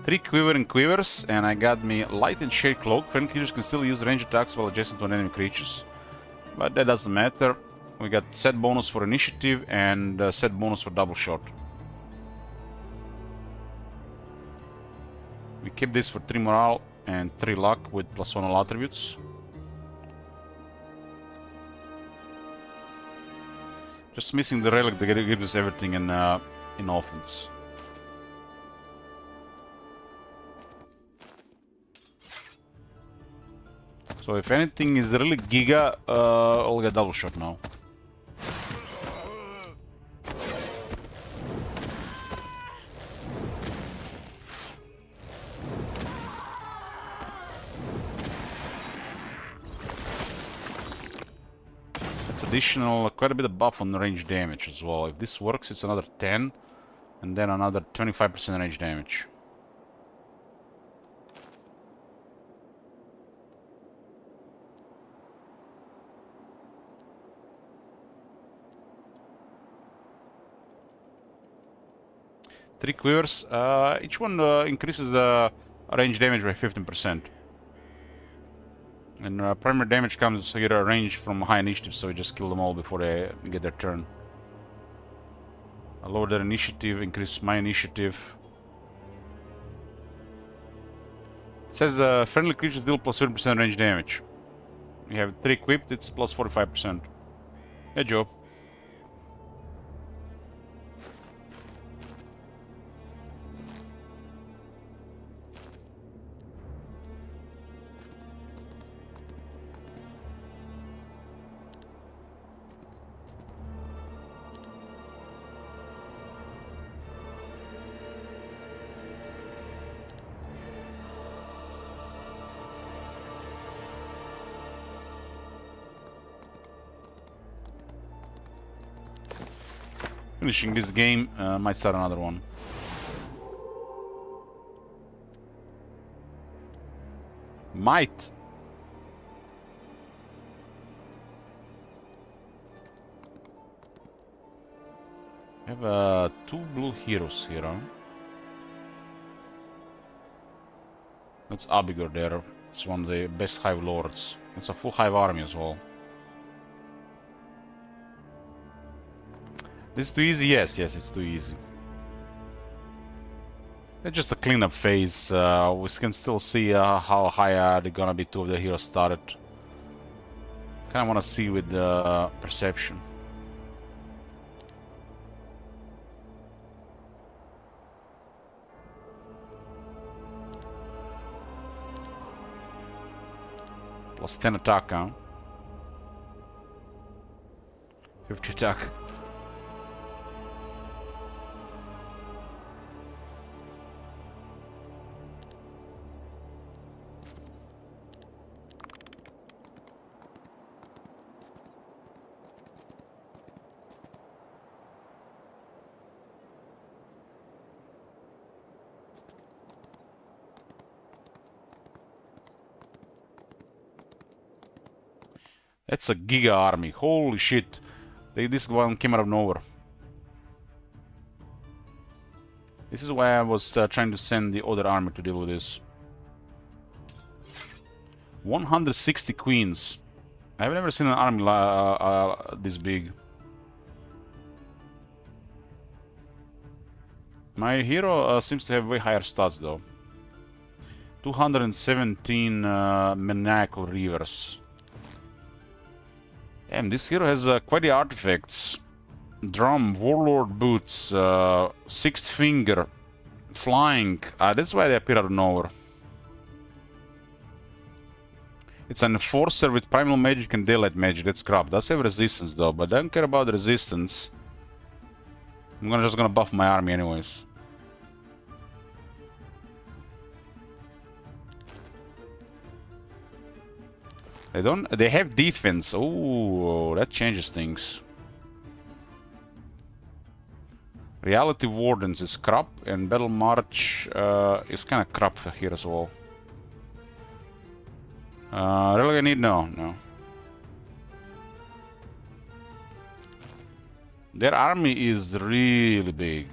Three quivering quivers, and I got me light and shade cloak. Friendly creatures can still use range attacks while adjacent to enemy creatures, but that doesn't matter. We got set bonus for initiative and set bonus for double shot. We keep this for 3 morale and 3 luck with +1 all attributes. Just missing the relic that gives us everything in offense. So if anything is really giga, I'll get double shot now. That's additional, quite a bit of buff on the range damage as well. If this works, it's another 10, and then another 25% range damage. 3 quivers. Each one increases range damage by 15%. And primary damage comes here a range from high initiative, so we just kill them all before they get their turn. I lower their initiative, increase my initiative. It says friendly creatures deal plus 30% range damage. You have 3 equipped, it's plus 45%. Hey Joe. Finishing this game, might start another one. Might. I have 2 blue heroes here. Huh? That's Abigor there. It's one of the best Hive Lords. It's a full Hive army as well. This is too easy? Yes, it's too easy. It's just a cleanup phase. We can still see how high they're gonna be. 2 of the heroes started. Kinda wanna see with perception. Plus 10 attack, huh? 50 attack. That's a giga army. Holy shit. This one came out of nowhere. This is why I was trying to send the other army to deal with this. 160 queens. I've never seen an army this big. My hero seems to have way higher stats though. 217 maniacal reavers. Damn, this hero has quite the artifacts. Drum, warlord boots, sixth finger, flying. That's why they appear out of nowhere. It's an enforcer with primal magic and daylight magic. That's crap. Does have resistance though, but I don't care about the resistance. I'm just gonna buff my army anyways. They have defense. Oh, that changes things. Reality Wardens is crap, and Battle March is kind of crap here as well. Really I need no. Their army is really big.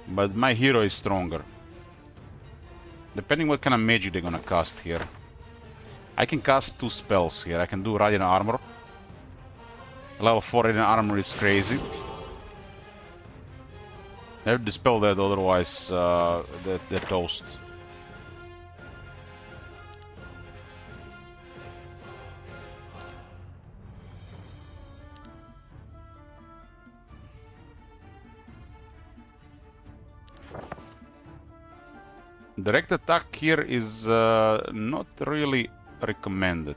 But my hero is stronger. Depending what kind of magic they're gonna cast here. I can cast 2 spells here. I can do Radiant Armor. Level 4 Radiant Armor is crazy. I have to dispel that, otherwise they're toast. Direct attack here is not really recommended.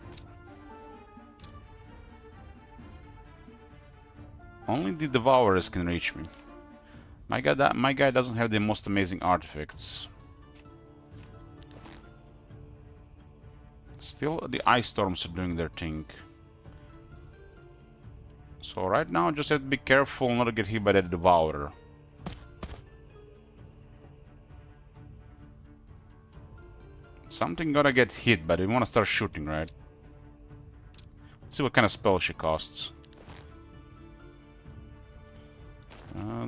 Only the Devourers can reach me. My guy doesn't have the most amazing artifacts. Still, the Ice Storms are doing their thing. So right now, just have to be careful not to get hit by that Devourer. Something gonna get hit, but we wanna start shooting, right? Let's see what kind of spell she casts.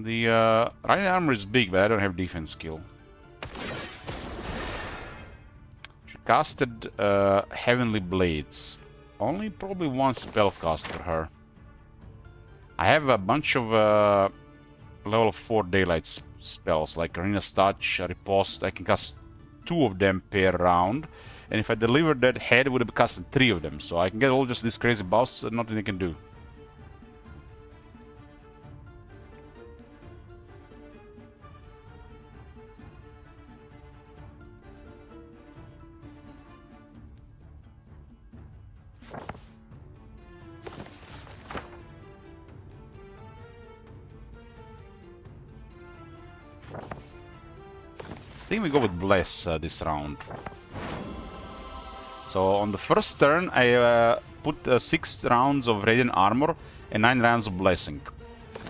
The Radiant Armor is big, but I don't have defense skill. She casted Heavenly Blades. Only probably one spell cast for her. I have a bunch of level 4 daylight spells, like Arena's Touch, Riposte. I can cast 2 of them per round. And if I deliver that head, it would have casted 3 of them. So I can get all just these crazy buffs and nothing I can do. I think we go with Bless this round. So on the first turn, I put 6 rounds of Radiant Armor and 9 rounds of Blessing.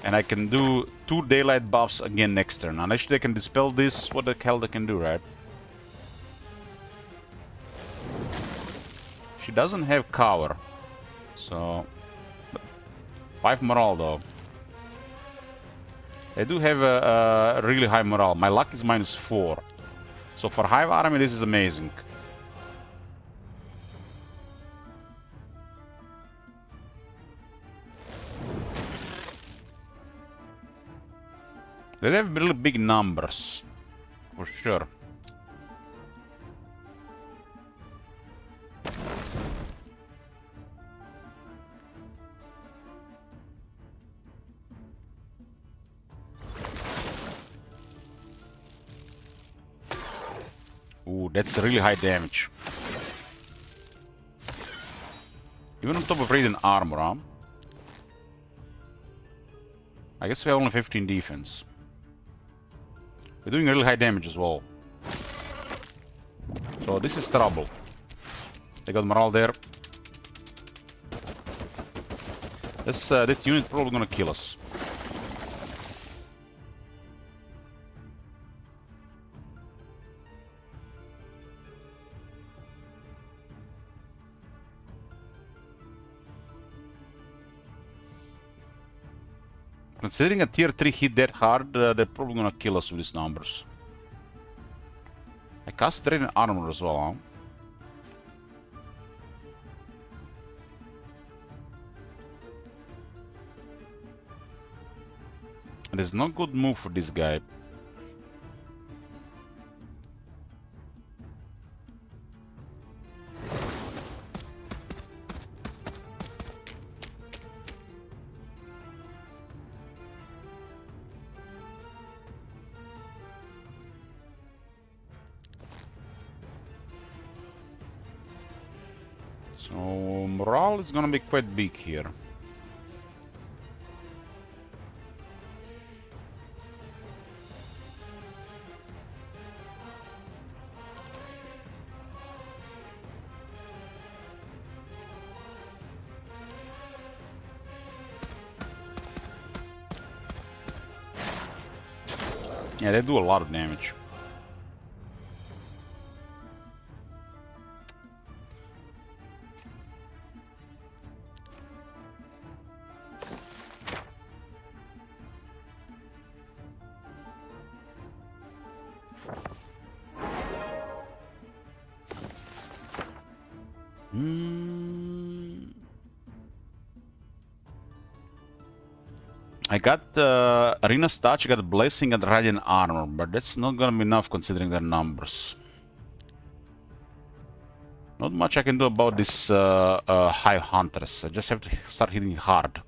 And I can do 2 Daylight buffs again next turn. Unless they can dispel this, what the hell they can do, right? She doesn't have cover. So... 5 morale though. I do have a really high morale. My luck is -4. So for Hive Army, this is amazing. They have really big numbers, for sure. Ooh, that's really high damage. Even on top of Radiant Armor, huh? I guess we have only 15 defense. We're doing really high damage as well. So this is trouble. They got morale there. This that unit probably gonna kill us. Considering a tier 3 hit that hard, they're probably gonna kill us with these numbers. I cast Radiant Armor as well, huh? It is not good move for this guy. So morale is gonna be quite big here. Yeah, they do a lot of damage. I got Arena's Touch, I got Blessing and Radiant Armor, but that's not gonna be enough considering their numbers. Not much I can do about this Hive Huntress. I just have to start hitting hard.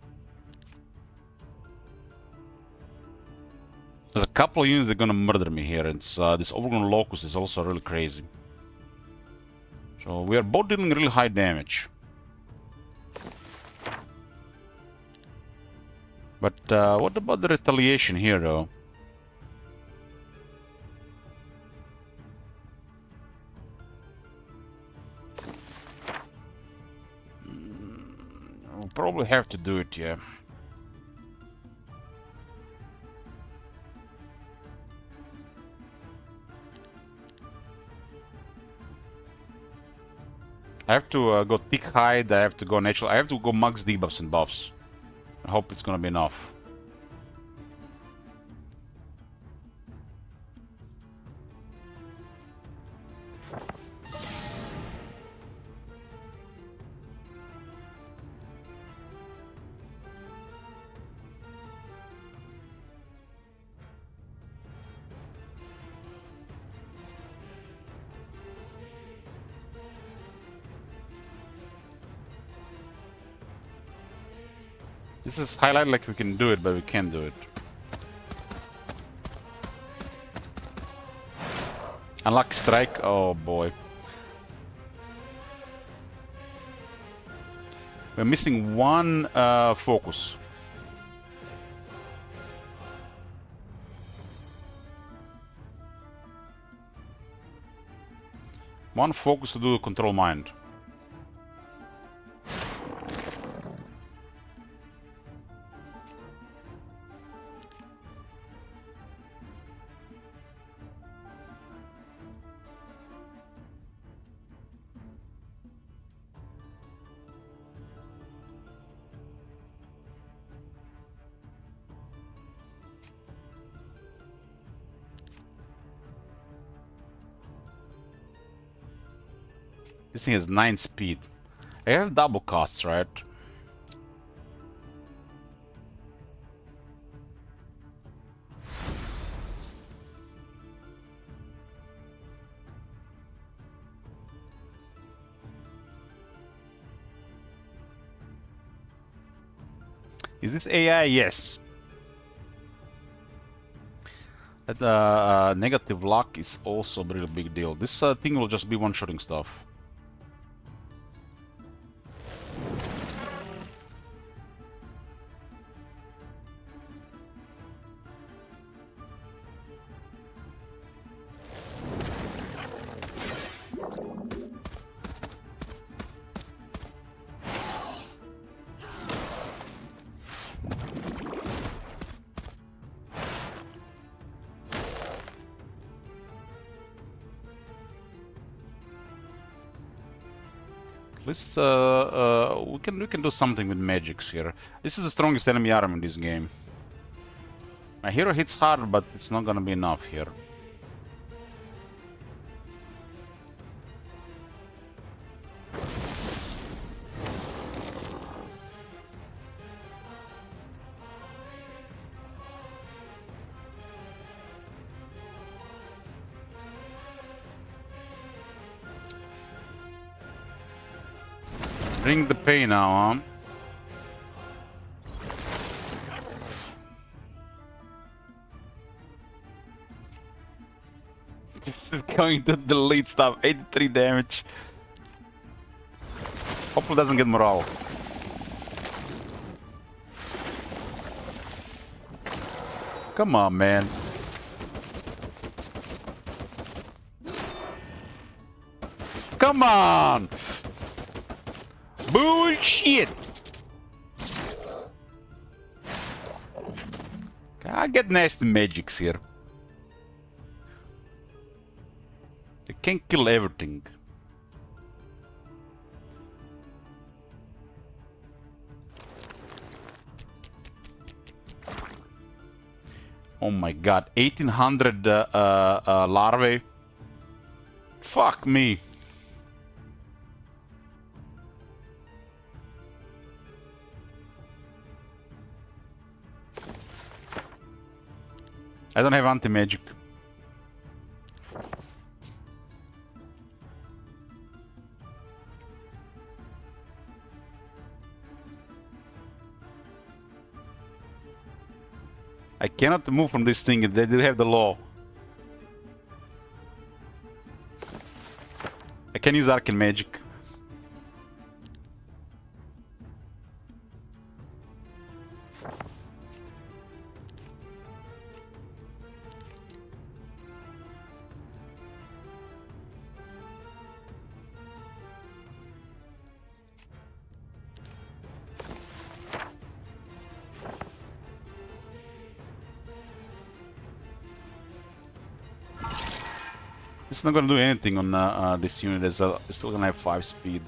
There's a couple of units that are gonna murder me here. It's this Overgrown Locust is also really crazy. So we are both dealing really high damage. But what about the retaliation here, though? We'll probably have to do it, yeah. I have to go Thick Hide, I have to go Natural, I have to go max debuffs and buffs. I hope it's gonna be enough. This is highlighted like we can do it, but we can't do it. Unlucky strike. Oh boy. We're missing one focus. One focus to do control mind. This thing has 9 speed. I have double costs, right? Is this AI? Yes. That negative luck is also a really big deal. This thing will just be one-shotting stuff. At least we can do something with magics here. This is the strongest enemy arm in this game. My hero hits hard, but it's not gonna be enough here. Bring the pain now, huh? This is going to delete stuff. 83 damage. Hopefully doesn't get morale. Come on, man. Come on! Bullshit! I get nasty magics here. They can't kill everything. Oh my god, 1800 larvae? Fuck me. I don't have anti-magic. I cannot move from this thing, they do have the law. I can use arcane magic. It's not gonna do anything on this unit, it's still gonna have 5 speed.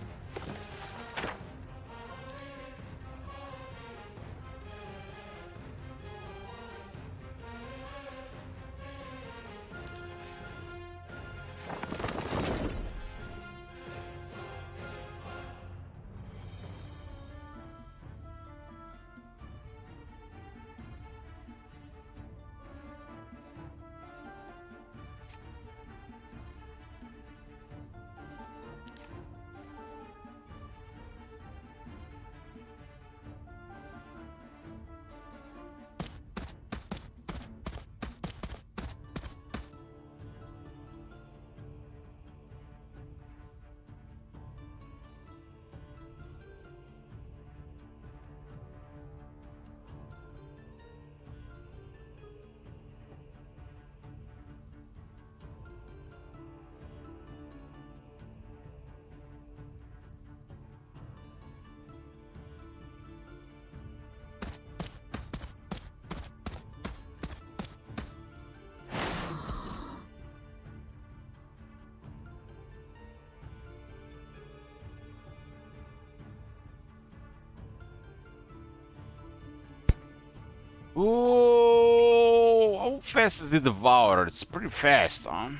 Oh, how fast is the Devourer? It's pretty fast, huh?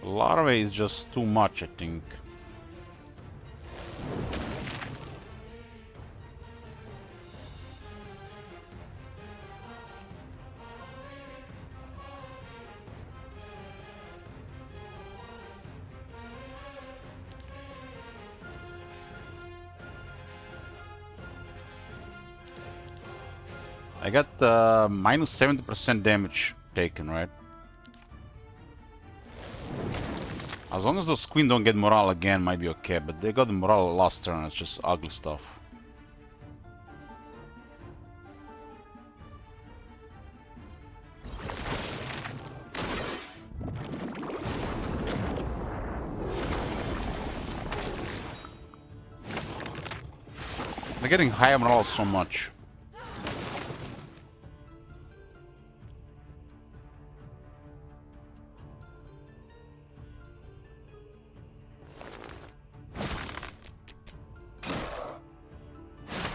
Larvae is just too much, I think. I got minus 70% damage taken, right? As long as those queen don't get morale again, might be okay. But they got the morale last turn. It's just ugly stuff. They're getting higher morale so much.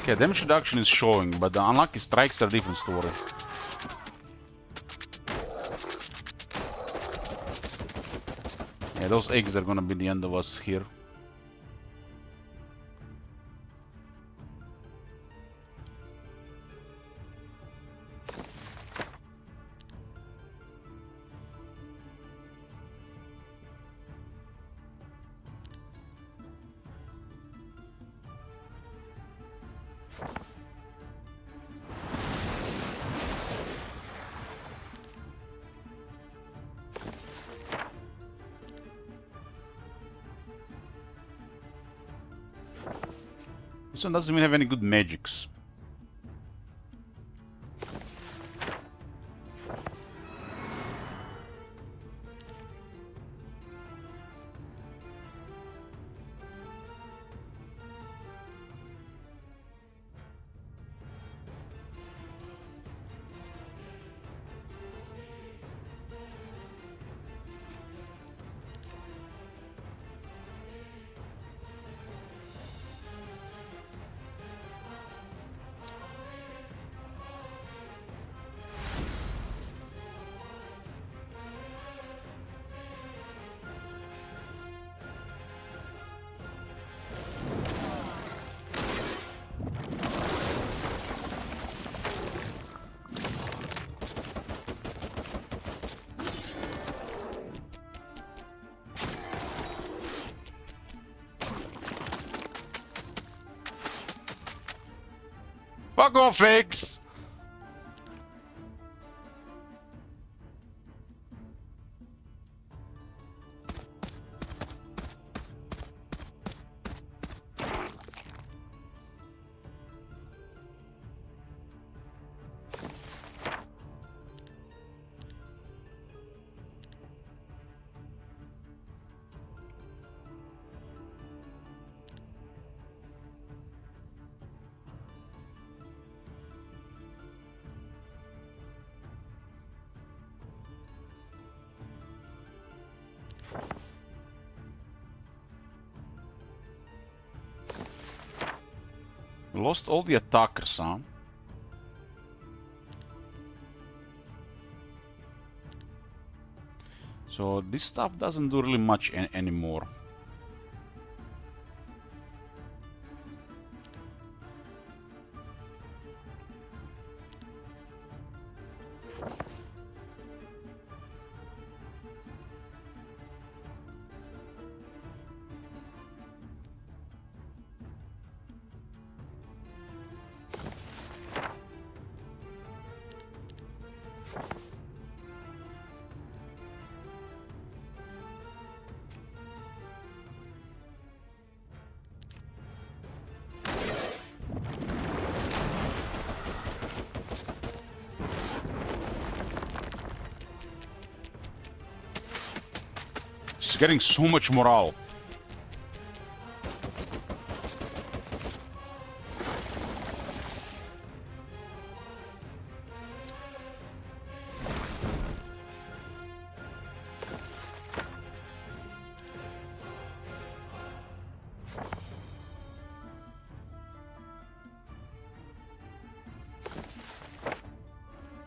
Okay, damage reduction is showing, but the unlucky strikes are a different story. Yeah, those eggs are gonna be the end of us here. This one doesn't even have any good magics. Fuck off, eggs! We lost all the attackers, huh? So this stuff doesn't do really much anymore. It's getting so much morale.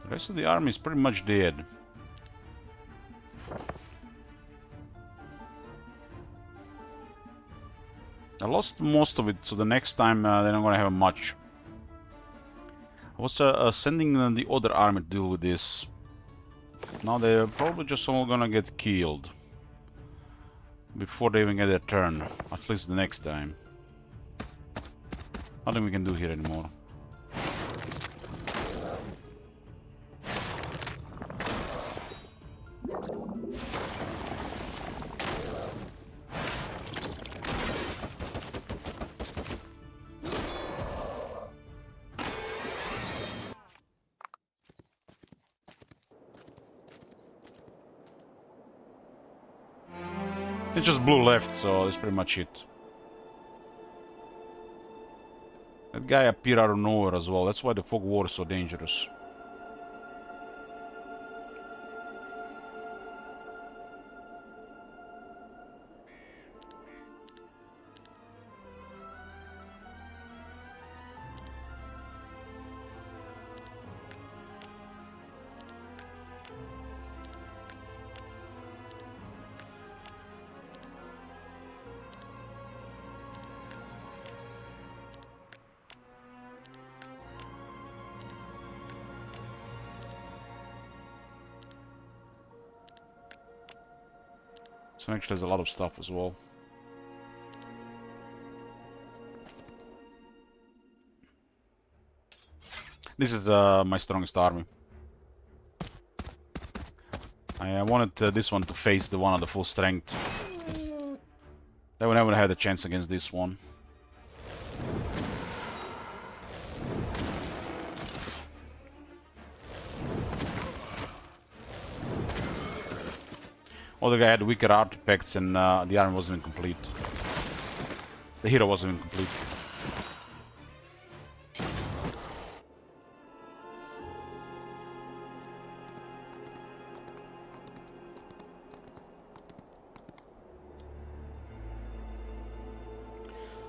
The rest of the army is pretty much dead. I lost most of it, so the next time they're not gonna have much. I was sending the other army to deal with this. Now they're probably just all gonna get killed before they even get their turn. At least the next time. Nothing we can do here anymore. It's just blue left, so that's pretty much it. That guy appeared out of nowhere as well. That's why the fog war is so dangerous. So actually there's a lot of stuff as well. This is my strongest army. I wanted this one to face the one at the full strength. They would never have a chance against this one. Other guy had weaker artifacts and the army wasn't even complete. The hero wasn't even complete.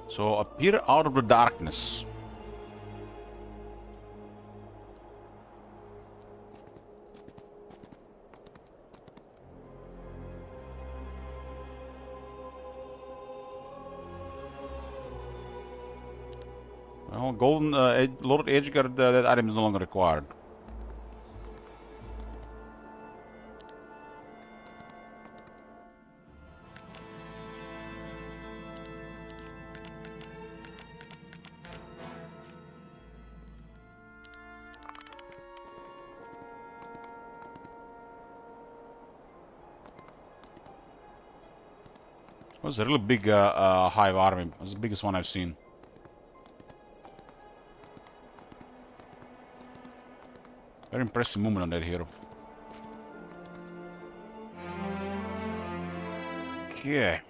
So appear out of the darkness. Well, Golden Lord Edgeguard, that item is no longer required. It was a really big hive army. It was the biggest one I've seen. Very impressive movement on that hero. Okay.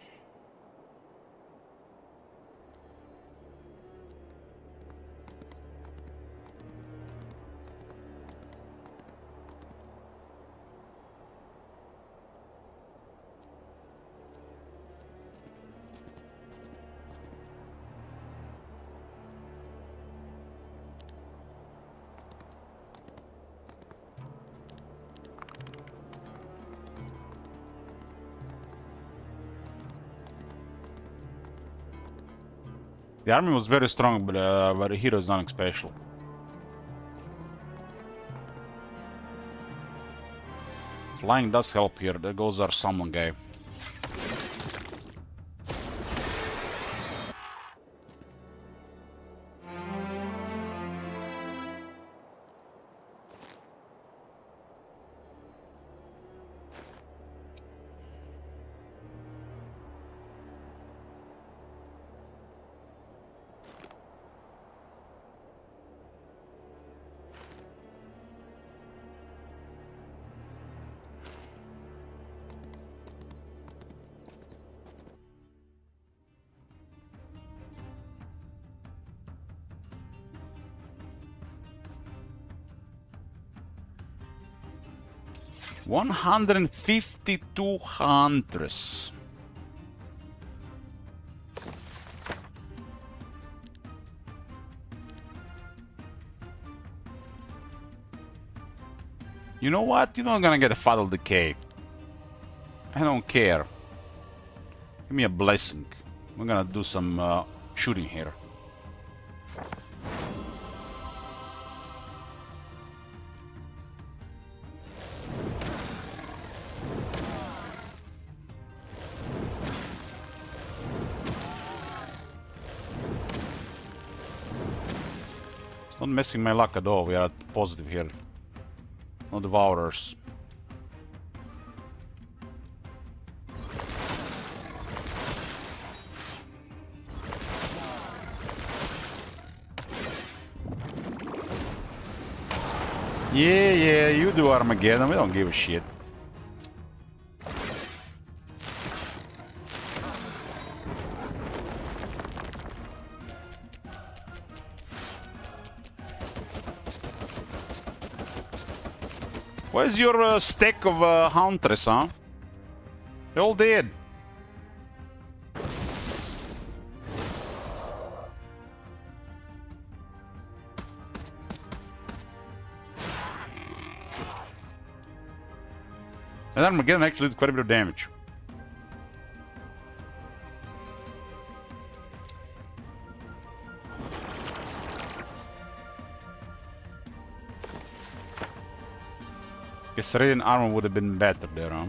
The army was very strong, but the hero is nothing special. Flying does help here. There goes our summon guy. 152 hunters. You know what? You're not gonna get a fatal decay. I don't care. Give me a blessing. We're gonna do some shooting here. It's not messing my luck at all. We are positive here. No devourers. Yeah, you do Armageddon. We don't give a shit. Where's your stack of Huntress, huh? They're all dead. And Armageddon actually did quite a bit of damage. Guess Radiant Armor would have been better there, huh?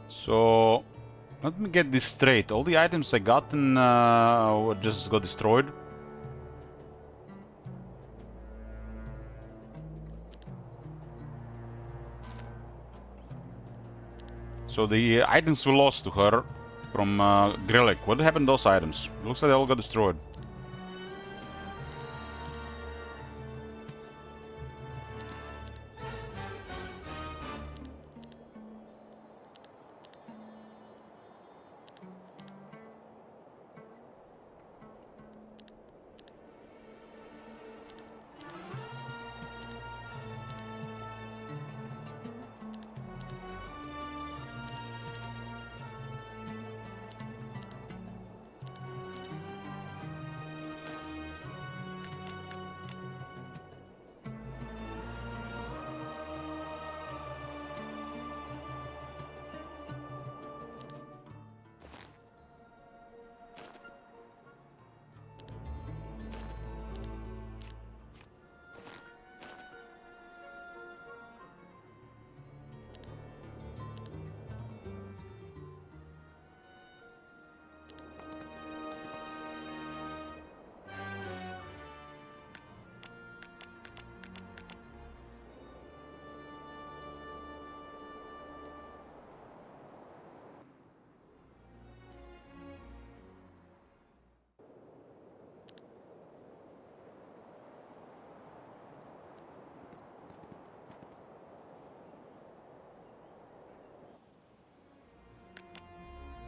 So, let me get this straight. All the items I gotten just got destroyed. So the items we lost to her from Grillic. What happened to those items? It looks like they all got destroyed.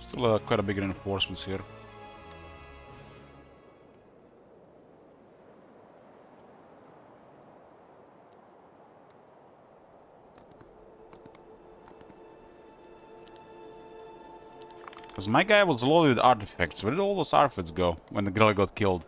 Still quite a big reinforcements here. Because my guy was loaded with artifacts. Where did all those artifacts go when the girl got killed?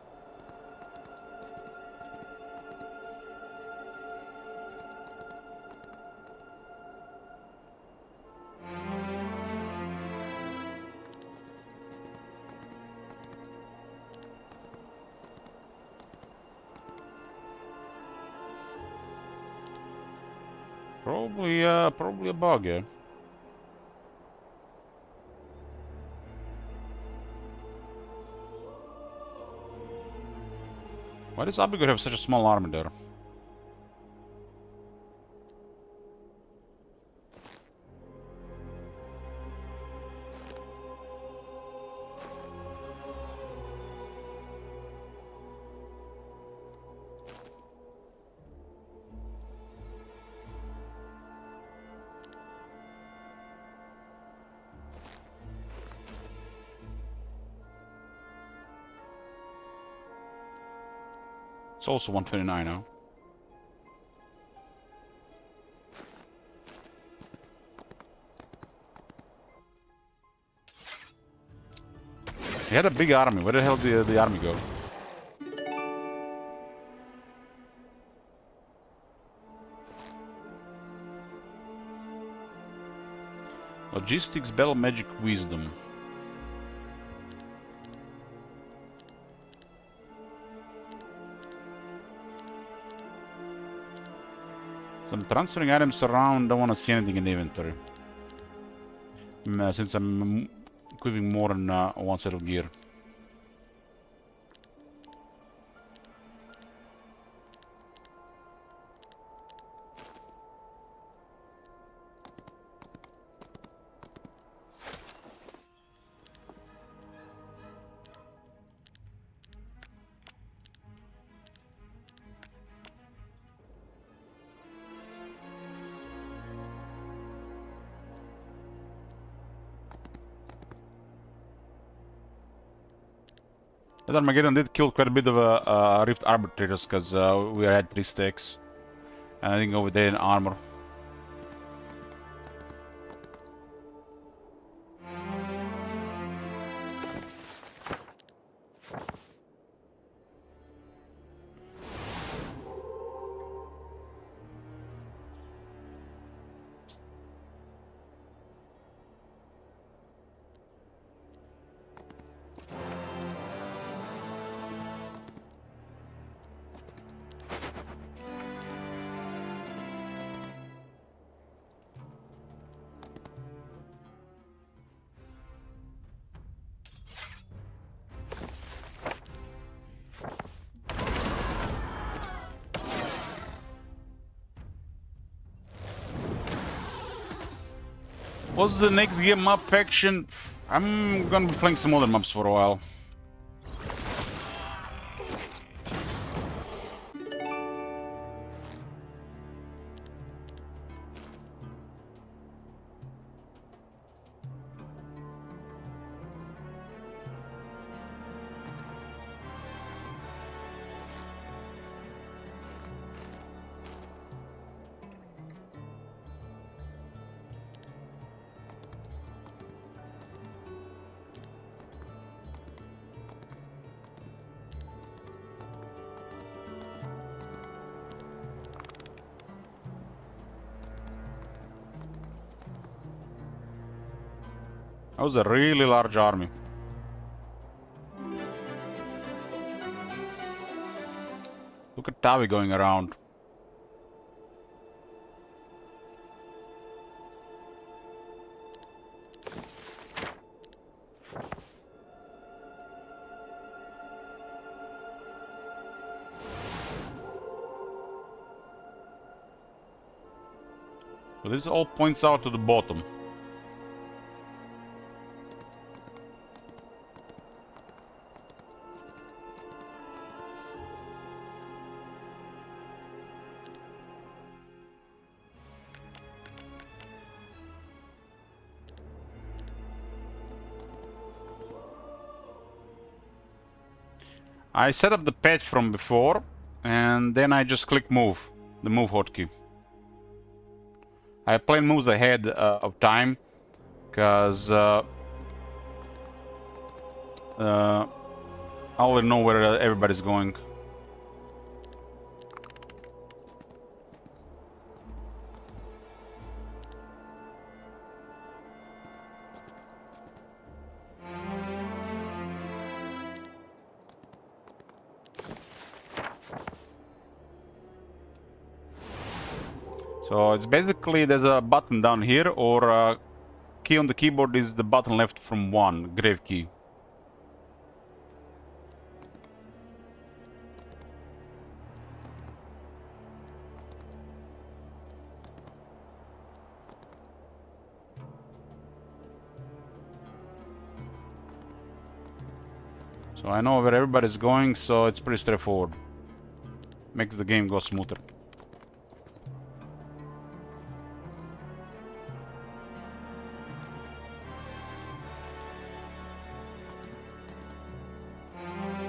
Probably, probably a bug, yeah. Why does Abigail have such a small army there? It's also 129 now. He had a big army. Where the hell did the army go? Logistics, battle, magic, wisdom. So I'm transferring items around. Don't want to see anything in the inventory. Since I'm equipping more than one set of gear. That Armageddon did kill quite a bit of Rift Arbitrators, because we had 3 stacks. And I think over there in armor. What's the next game map faction? I'm gonna be playing some other maps for a while. That was a really large army. Look at Tavi going around. So this all points out to the bottom. I set up the patch from before, and then I just click move, the move hotkey. I play moves ahead of time, because I already know where everybody's going. So it's basically there's a button down here, or key on the keyboard is the button left from 1, grave key. So I know where everybody's going, so it's pretty straightforward. Makes the game go smoother.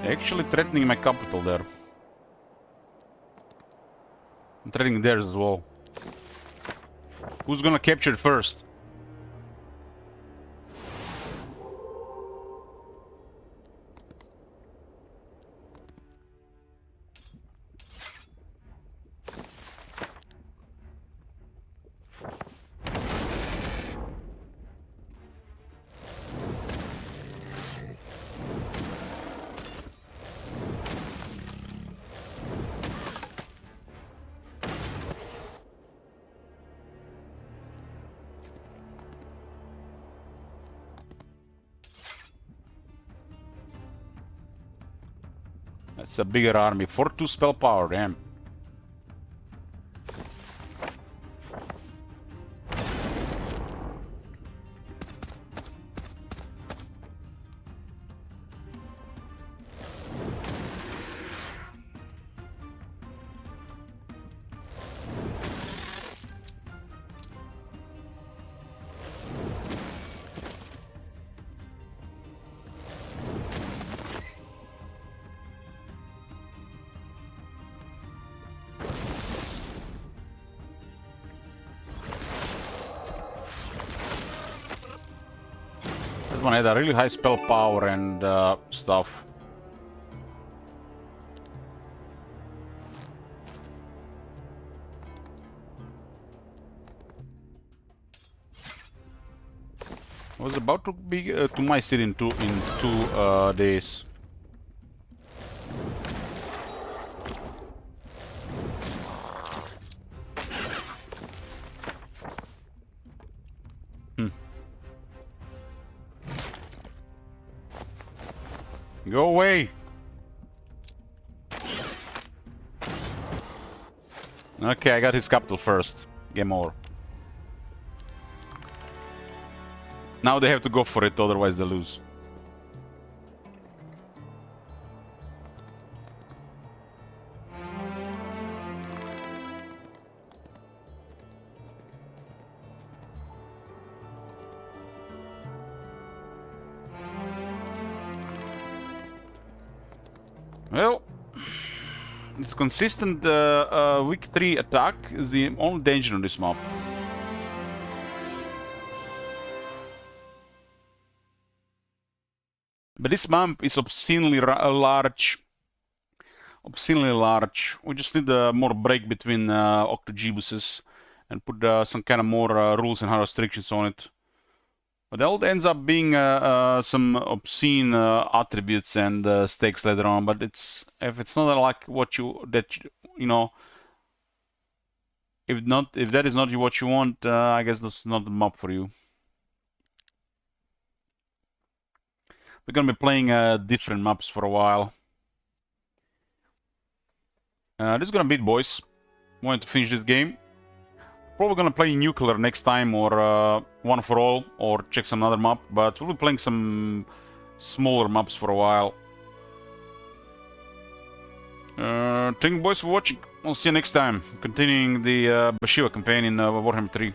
Actually threatening my capital there. I'm threatening theirs as well. Who's gonna capture it first? That's a bigger army. 4-2 spell power, damn. One had a really high spell power and stuff. I was about to be to my city in two days. Go away! Okay, I got his capital first. Game over. Now they have to go for it, otherwise they lose. Well, it's consistent weak 3 attack is the only danger on this map. But this map is obscenely large. Obscenely large. We just need more break between OctoJebuses and put some kind of more rules and restrictions on it. But that ends up being some obscene attributes and stakes later on. But if it's not like what you know, if that is not what you want, I guess that's not the map for you. We're gonna be playing different maps for a while. This is gonna be it, boys. Want to finish this game. Probably gonna play Nuclear next time, or One for All, or check some other map, but we'll be playing some smaller maps for a while. Thank you, boys, for watching. I'll see you next time, continuing the Bashiva campaign in Warhammer 3.